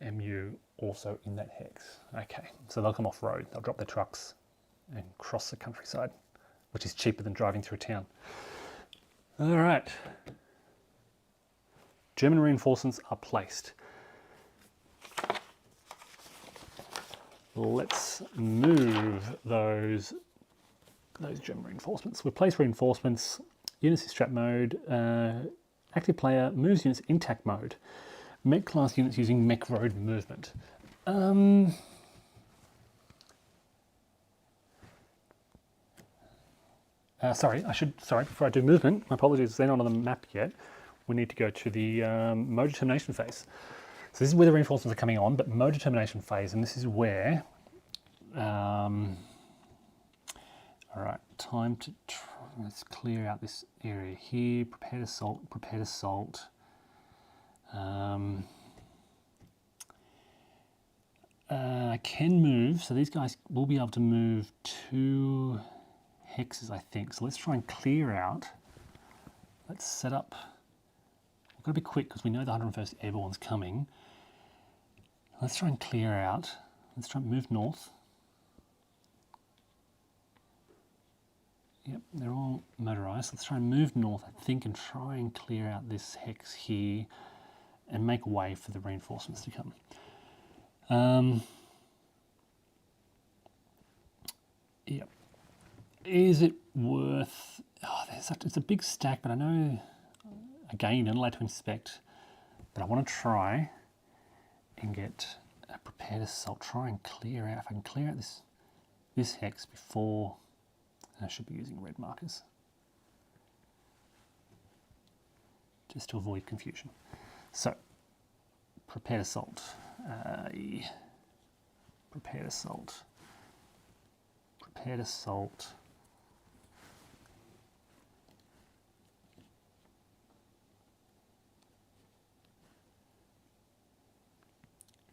MU also in that hex. Okay, so they'll come off road. They'll drop their trucks and cross the countryside, which is cheaper than driving through town. All right. German reinforcements are placed. Let's move those German reinforcements. We've placed reinforcements. Units in strat mode. Active player moves units in tac mode. Mech class units using mech road movement. Sorry, before I do movement, my apologies, they're not on the map yet. We need to go to the mode determination phase. So this is where the reinforcements are coming on, but mode determination phase, and this is where, all right, time to, let's clear out this area here, prepared assault. I can move, so these guys will be able to move 2 hexes, I think. So let's try and clear out. Let's set up, we've got to be quick because we know the 101st Airborne's coming. Let's try and clear out. Let's try and move north. Yep, they're all motorised. Let's try and move north, I think, and try and clear out this hex here and make way for the reinforcements to come. Yep. Is it worth... Oh, it's a big stack, but I know, again, you're not allowed to inspect, but I want to try and get a prepared assault. Try and clear out. If I can clear out this hex before... I should be using red markers just to avoid confusion. So, prepared assault. Prepared assault. Prepared assault.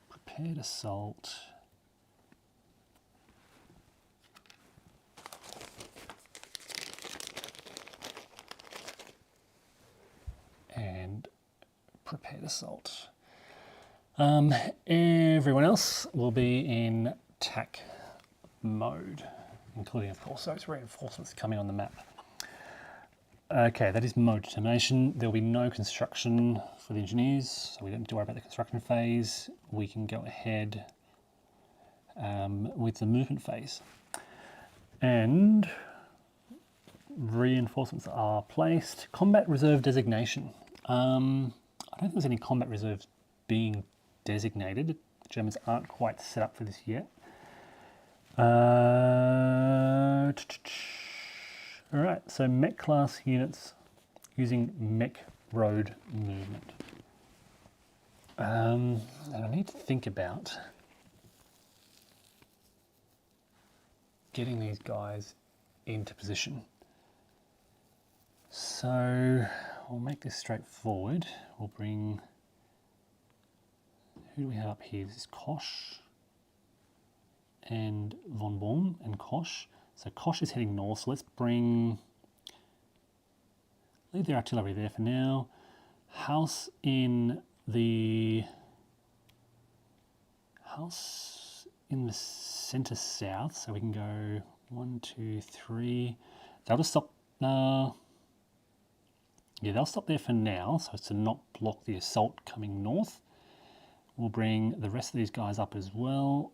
Prepared assault. And prepared assault. Everyone else will be in tac mode, including, of course, those reinforcements coming on the map. Okay, that is mode determination. There'll be no construction for the engineers, so we don't have to worry about the construction phase. We can go ahead with the movement phase. And reinforcements are placed. Combat reserve designation. I don't think there's any combat reserves being designated Germans aren't quite set up for this yet. All right, so mech class units using mech road movement. And I need to think about getting these guys into position. So we'll make this straightforward. We'll bring, who do we have up here? This is Kosh and Von Baum and Kosh. So Kosh is heading north, so let's leave their artillery there for now. House in the center south, so we can go 1, 2, 3. They'll just stop. Yeah, they'll stop there for now, so as to not block the assault coming north. We'll bring the rest of these guys up as well,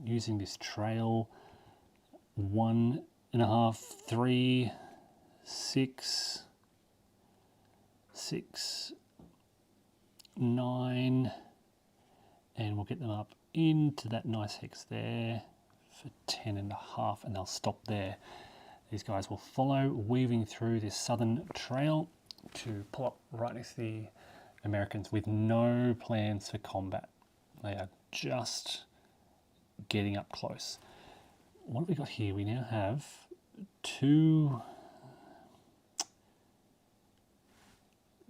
using this trail. 1.5, 3, 6, 6, 9, and we'll get them up into that nice hex there for 10.5, and they'll stop there. These guys will follow, weaving through this southern trail to pull up right next to the Americans with no plans for combat. They are just getting up close. What have we got here? We now have 2.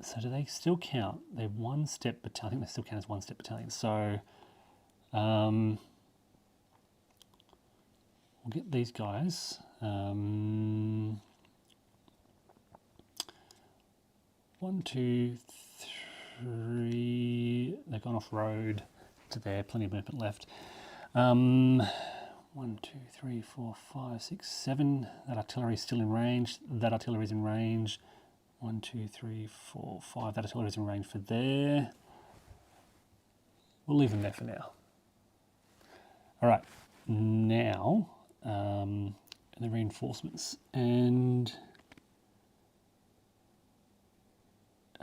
So do they still count? They're 1-step battalion. I think they still count as 1-step battalions. So we'll get these guys. 1, 2, 3. They've gone off road to there. Plenty of movement left. 1, 2, 3, 4, 5, 6, 7. That artillery is still in range. That artillery is in range. 1, 2, 3, 4, 5. That artillery is in range for there. We'll leave them there for now. All right, now the reinforcements, and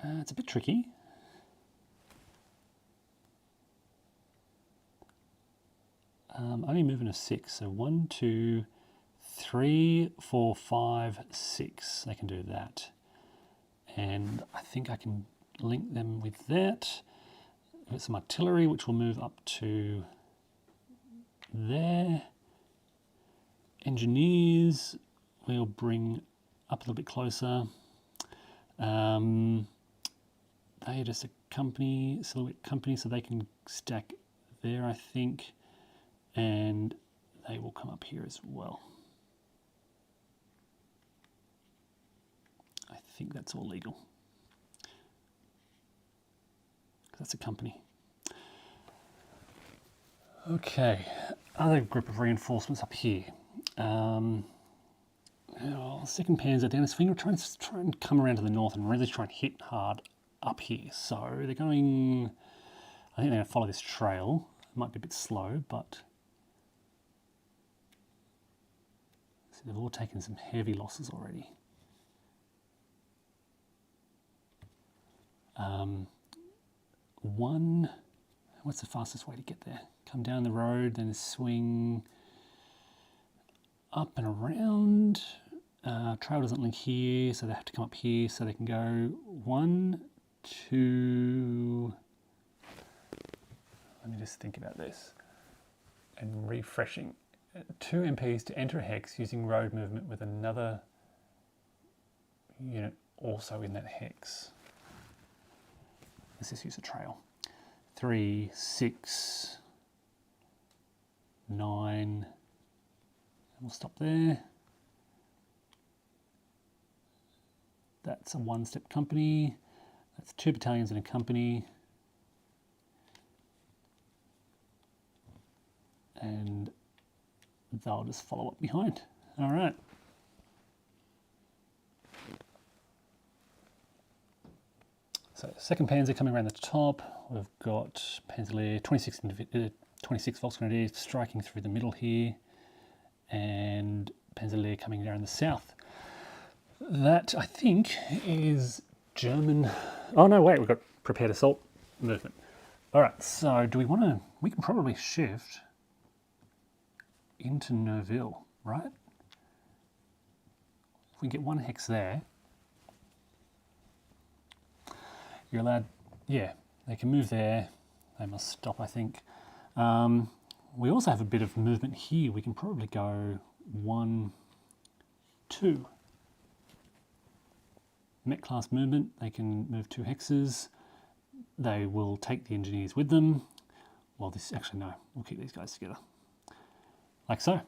it's a bit tricky. Only moving of 6, so 1, 2, 3, 4, 5, 6. They can do that, and I think I can link them with that. I've got some artillery which will move up to there. Engineers we'll bring up a little bit closer. They are just a company, silhouette company, so they can stack there, I think, and they will come up here as well. I think that's all legal. That's a company. Okay, other group of reinforcements up here. Second Panzer down. So we're going to try and come around to the north and really try and hit hard up here. So they're going, I think they're going to follow this trail. It might be a bit slow, but so they've all taken some heavy losses already. What's the fastest way to get there? Come down the road, then swing up and around. Trail doesn't link here, so they have to come up here, so they can go 1, 2. Let me just think about this. And refreshing. 2 MPs to enter a hex using road movement with another unit also in that hex. Let's just use a trail. 3, 6, 9. And we'll stop there. That's a 1-step company. That's 2 battalions in a company. And they'll just follow up behind. All right. So second Panzer coming around the top. We've got Panzer Lair, 26 Volksgrenadiers striking through the middle here, and Panzer Lair coming down the south. That, I think, is German. Oh no, wait, we've got prepared assault movement. All right, so do we want to, we can probably shift into Neuville, right? If we get 1 hex there, you're allowed, yeah, they can move there. They must stop, I think. We also have a bit of movement here. We can probably go 1, 2. Met class movement, they can move 2 hexes. They will take the engineers with them. Well, this, actually no, we'll keep these guys together. Like so.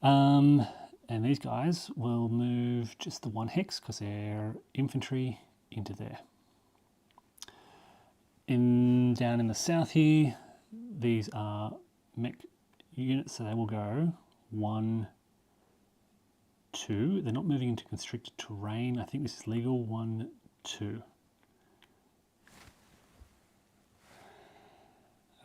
And these guys will move just the 1 hex because they're infantry into there. Down in the south here, these are mech units, so they will go 1, 2. They're not moving into constricted terrain. I think this is legal. 1, 2.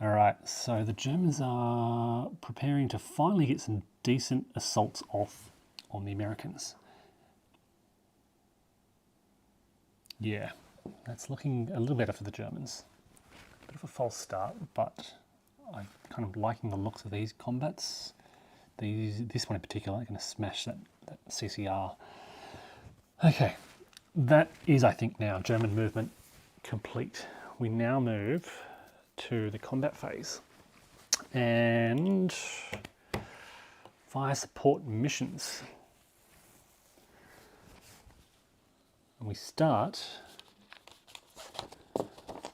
All right, so the Germans are preparing to finally get some decent assaults off on the Americans. Yeah, that's looking a little better for the Germans. Bit of a false start, but I'm kind of liking the looks of these combats. This one in particular, I'm going to smash that CCR. Okay, that is, I think, now German movement complete. We now move to the combat phase and fire support missions. And we start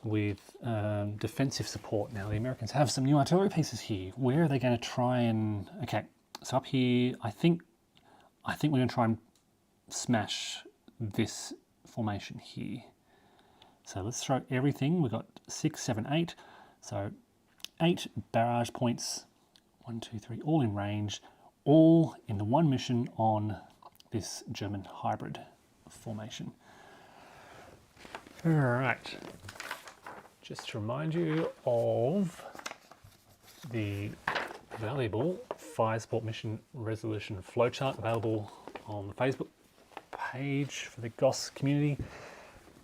with defensive support. Now the Americans have some new artillery pieces here. Where are they going to try and... Okay, so up here, I think we're going to try and smash this formation here. So let's throw everything. We've got 6, 7, 8. So 8 barrage points, 1, 2, 3, all in range, all in the one mission on this German hybrid formation. All right. Just to remind you of the valuable fire support mission resolution flowchart available on the Facebook page for the GOSS community.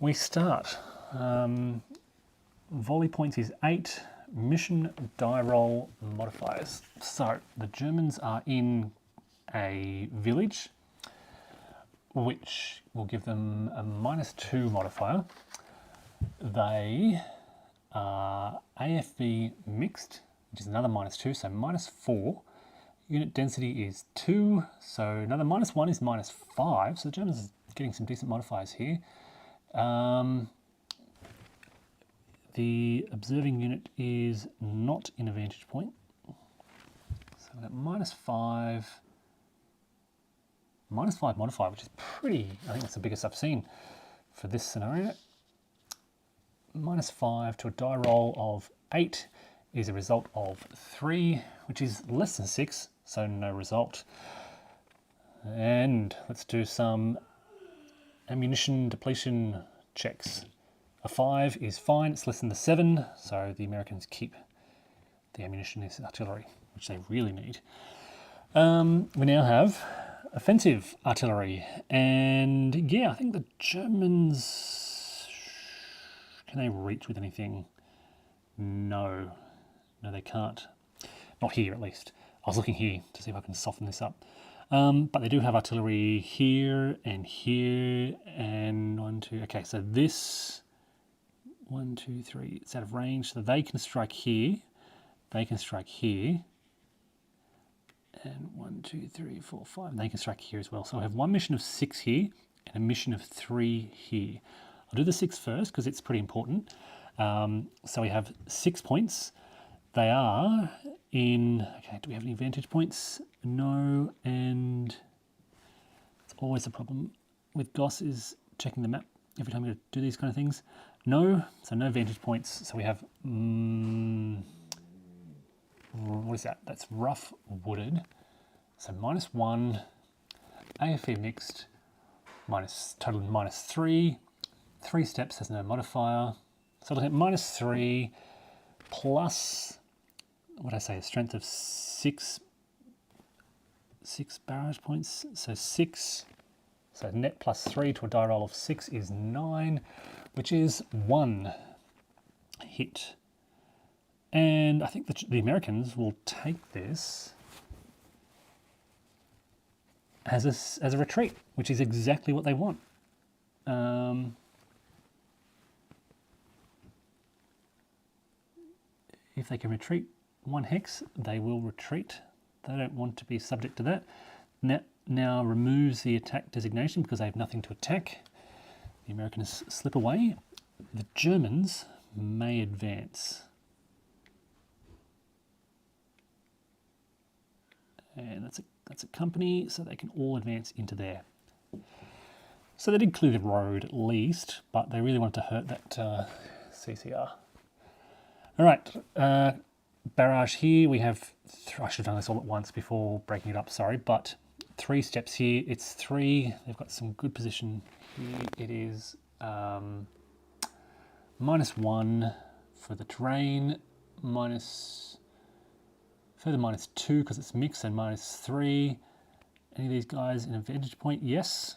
We start. Volley points is 8, mission die roll modifiers. So the Germans are in a village, which will give them a -2 modifier. They are AFB mixed, which is another -2, so -4. Unit density is 2, so another -1 is -5. So the Germans are getting some decent modifiers here. The observing unit is not in a vantage point. So we've got -5 modifier, which is pretty, I think that's the biggest I've seen for this scenario. -5 to a die roll of 8 is a result of 3, which is less than 6, so no result. And let's do some ammunition depletion checks. A 5 is fine, it's less than the 7, so the Americans keep the ammunition, this artillery, which they really need. We now have offensive artillery, and yeah, I think the Germans, can they reach with anything? No, they can't. Not here, at least. I was looking here to see if I can soften this up. But they do have artillery here and here, and 1, 2. Okay, so this 1, 2, 3. It's out of range, so they can strike here. They can strike here, and 1, 2, 3, 4, 5. And they can strike here as well. So I have one mission of 6 here and a mission of 3 here. I'll do the 6 first because it's pretty important. So we have 6 points. They are in, okay, do we have any vantage points? No, and it's always a problem with GOSS is checking the map every time we do these kind of things. No, so no vantage points. So we have, what is that? That's rough wooded. So -1, AFE mixed, total -3. 3 steps has no modifier. So looking at -3 plus, what did I say, a strength of 6 barrage points. So 6, so net +3 to a die roll of 6 is 9, which is 1 hit. And I think the Americans will take this as a retreat, which is exactly what they want. If they can retreat 1 hex, they will retreat. They don't want to be subject to that. Now removes the attack designation because they have nothing to attack. The Americans slip away. The Germans may advance. And that's a company, so they can all advance into there. So they did clear the road at least, but they really wanted to hurt that CCR. All right, barrage here. We have, I should have done this all at once before breaking it up, sorry, but 3 steps here. It's 3. They've got some good position here. It is -1 for the terrain, further -2 because it's mixed, and -3. Any of these guys in a vantage point? Yes.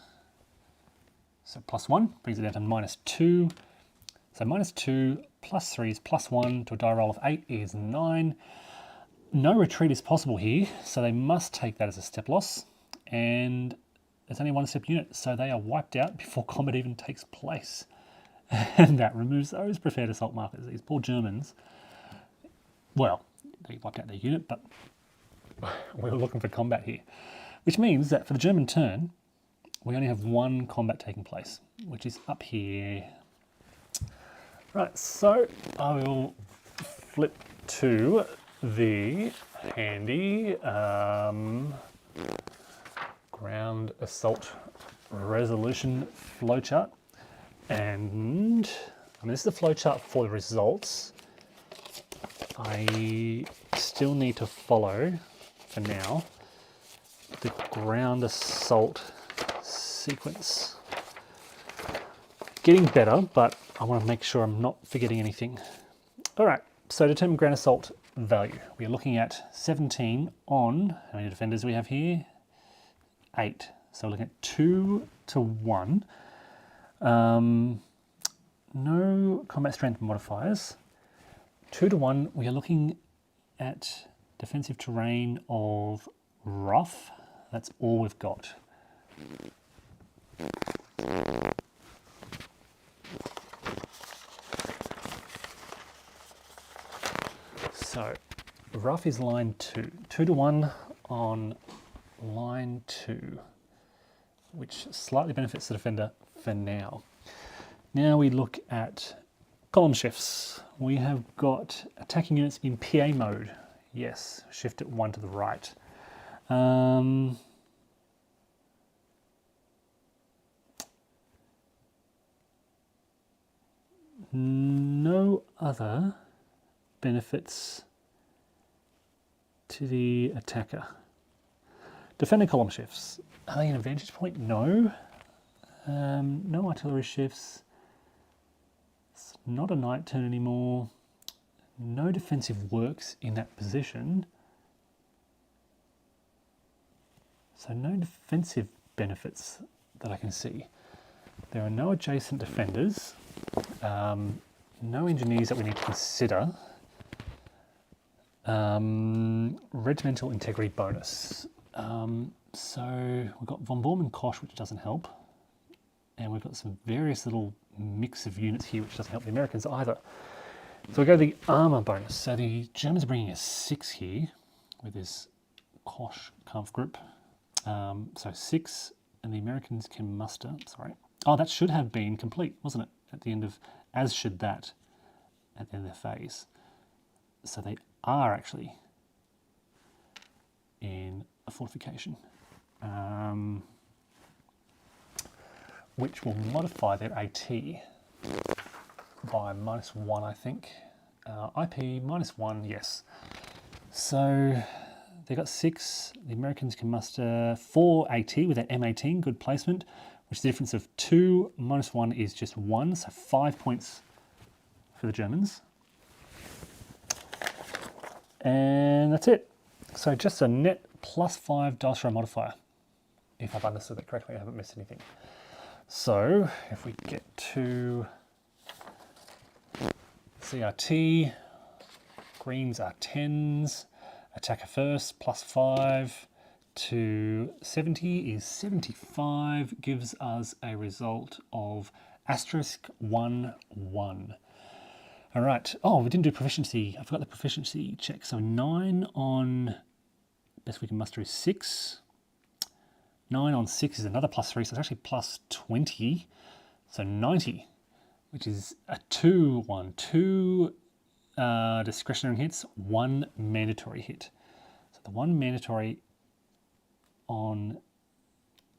So +1 brings it down to -2. So -2 plus 3 is +1 to a die roll of 8 is 9. No retreat is possible here, so they must take that as a step loss. And there's only 1 step unit, so they are wiped out before combat even takes place. And that removes those preferred assault markers. These poor Germans, well, they wiped out their unit, but we were looking for combat here. Which means that for the German turn, we only have 1 combat taking place, which is up here. Right, so I will flip to the handy ground assault resolution flowchart. And this is the flowchart for the results. I still need to follow, for now, the ground assault sequence. Getting better, but I want to make sure I'm not forgetting anything. All right, so determine ground assault value. We are looking at 17 on, how many defenders we have here? 8. So we're looking at 2 to 1. No combat strength modifiers. 2 to 1, we are looking at defensive terrain of rough. That's all we've got. So rough is line 2. 2 to 1 on line 2, which slightly benefits the defender for now. Now we look at column shifts. We have got attacking units in PA mode. Yes, shift it 1 to the right. No other benefits to the attacker. Defender column shifts. Are they in a vantage point? No. No artillery shifts. It's not a night turn anymore. No defensive works in that position. So no defensive benefits that I can see. There are no adjacent defenders. No engineers that we need to consider. Regimental integrity bonus. So we've got von Bormann Kosch, which doesn't help. And we've got some various little mix of units here, which doesn't help the Americans either. So we go to the armor bonus. So the Germans are bringing a 6 here with this Kosch Kampfgruppe. So 6, and the Americans can muster, sorry. Oh, that should have been complete, wasn't it? At the end of, as should that, at the end of their phase. So they are actually in a fortification, which will modify their AT by -1, I think. IP -1, yes. So they got 6. The Americans can muster 4 AT with their M18, good placement, which is the difference of 2. -1 is just 1, so 5 points for the Germans. And that's it. So just a net +5 dice roll modifier, if I've understood that correctly. I haven't missed anything. So if we get to CRT, greens are 10s. Attacker first, +5 to 70 is 75, gives us a result of *1, 1. All right. Oh, we didn't do proficiency. I forgot the proficiency check. So 9 on best we can muster is 6. 9 on 6 is another +3, so it's actually +20. So 90, which is a 2-1. 2 discretionary hits, 1 mandatory hit. So the 1 mandatory on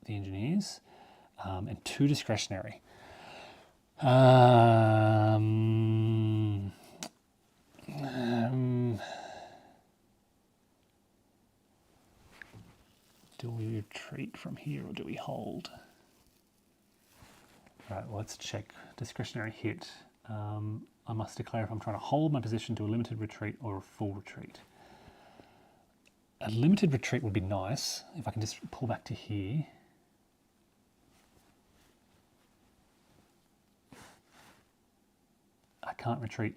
the engineers, and 2 discretionary. Do we retreat from here or do we hold? All right, well, let's check discretionary hit. I must declare if I'm trying to hold my position to a limited retreat or a full retreat. A limited retreat would be nice if I can just pull back to here. I can't retreat.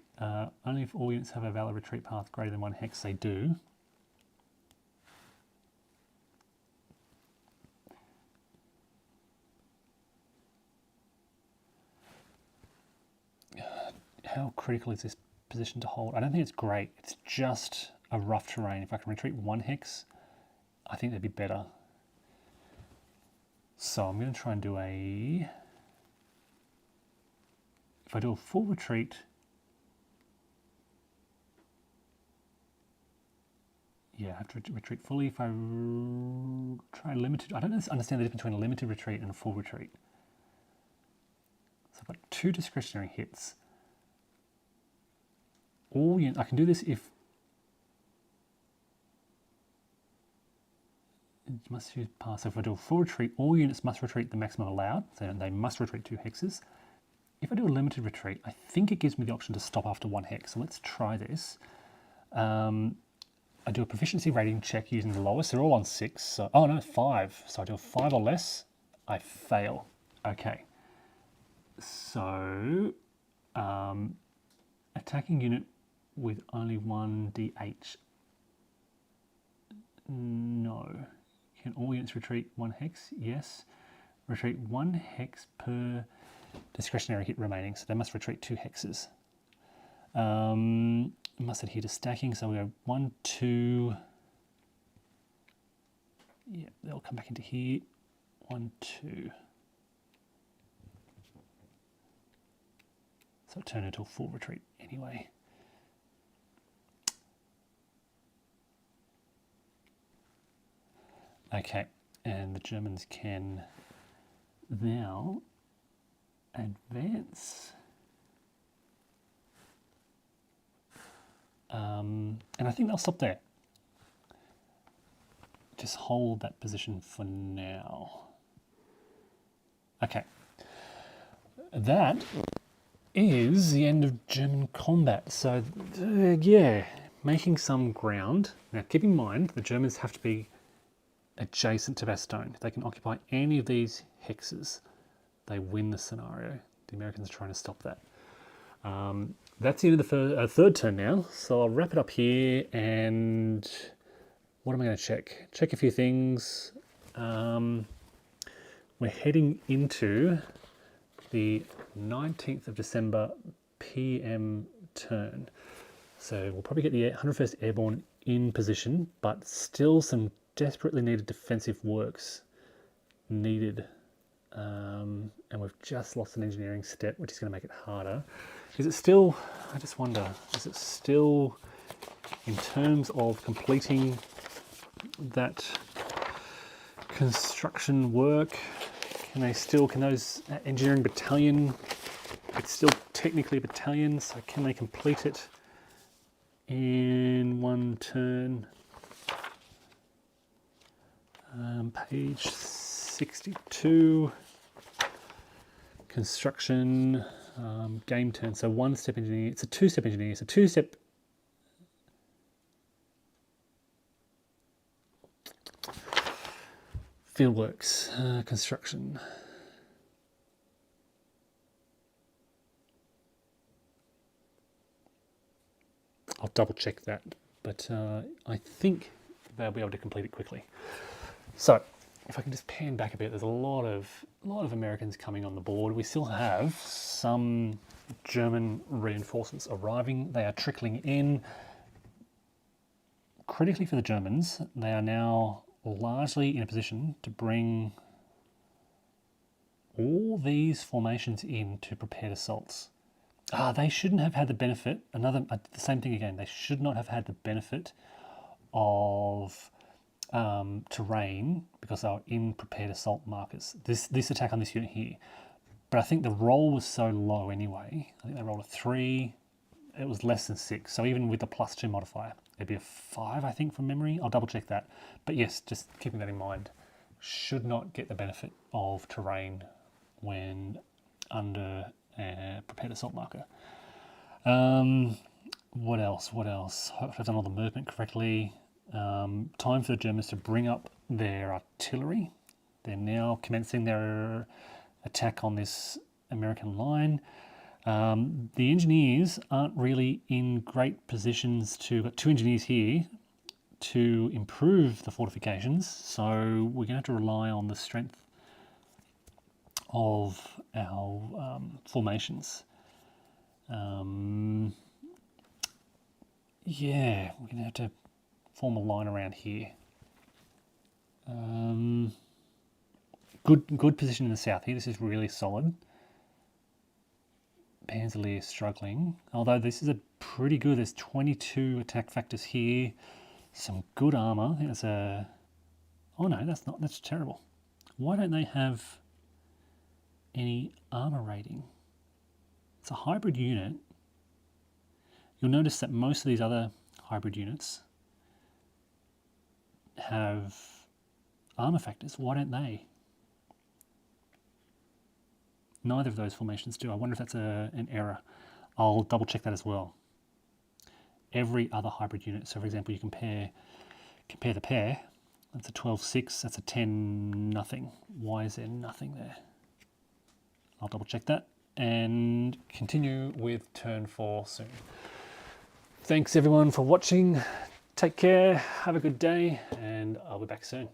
Only if all units have a valid retreat path greater than 1 hex, they do. How critical is this position to hold? I don't think it's great. It's just a rough terrain. If I can retreat 1 hex, I think that'd be better. So I'm going to try and do a... If I do a full retreat, yeah, I have to retreat fully. If I try limited, I don't understand the difference between a limited retreat and a full retreat. So I've got 2 discretionary hits. All units, I can do this if it must use pass. So if I do a full retreat, all units must retreat the maximum allowed. So they must retreat 2 hexes. If I do a limited retreat, I think it gives me the option to stop after 1 hex. So let's try this. I do a proficiency rating check using the lowest. They're all on 6. So, oh no, 5. So I do a 5 or less, I fail. Okay. So attacking unit with only 1 DH. No. Can all units retreat 1 hex? Yes. Retreat 1 hex per discretionary hit remaining, so they must retreat 2 hexes. Must adhere to stacking, so we go 1, 2. Yeah, they'll come back into here. 1, 2. So it turned into a full retreat anyway. Okay, and the Germans can now advance. And I think they'll stop there. Just hold that position for now. Okay. That is the end of German combat. So, yeah, making some ground. Now, keep in mind, the Germans have to be adjacent to Bastogne. If they can occupy any of these hexes, they win the scenario. The Americans are trying to stop that. That's the end of the third turn now, so I'll wrap it up here, and what am I going to check? Check a few things. We're heading into the 19th of December PM turn. So we'll probably get the 101st Airborne in position, but still some desperately needed defensive works needed. And we've just lost an engineering step, which is going to make it harder. Is it still, I just wonder, is it still, in terms of completing that construction work, can those engineering battalion, it's still technically a battalion, so can they complete it in 1 turn? Page 62. Construction, game turn, so 1-step engineer, it's a 2-step engineer, so 2-step fieldworks, construction. I'll double check that, but I think they'll be able to complete it quickly. So if I can just pan back a bit, there's a lot of Americans coming on the board. We still have some German reinforcements arriving. They are trickling in. Critically for the Germans, they are now largely in a position to bring all these formations in to prepared assaults. They shouldn't have had the benefit, the same thing again, they should not have had the benefit of terrain because they were in prepared assault markers. This attack on this unit here. But I think the roll was so low anyway. I think they rolled a 3. It was less than 6. So even with the +2 modifier, it'd be a 5, I think, from memory. I'll double check that. But yes, just keeping that in mind. Should not get the benefit of terrain when under a prepared assault marker. What else? Hopefully I've done all the movement correctly. Time for the Germans to bring up their artillery. They're now commencing their attack on this American line. The engineers aren't really in great positions to... Got 2 engineers here to improve the fortifications, so we're going to have to rely on the strength of our formations. Yeah, we're going to have to form a line around here. Good position in the south here. This is really solid. Panzer is struggling, although this is a pretty good. There's 22 attack factors here. Some good armor. I think that's a... Oh no, that's not. That's terrible. Why don't they have any armor rating? It's a hybrid unit. You'll notice that most of these other hybrid units have armor factors. Why don't they? Neither of those formations do. I wonder if that's an error. I'll double check that as well. Every other hybrid unit, so for example, you compare the pair, that's a 12-6, that's a 10-0. Why is there nothing there? I'll double check that and continue with turn 4 soon. Thanks everyone for watching. Take care, have a good day, and I'll be back soon.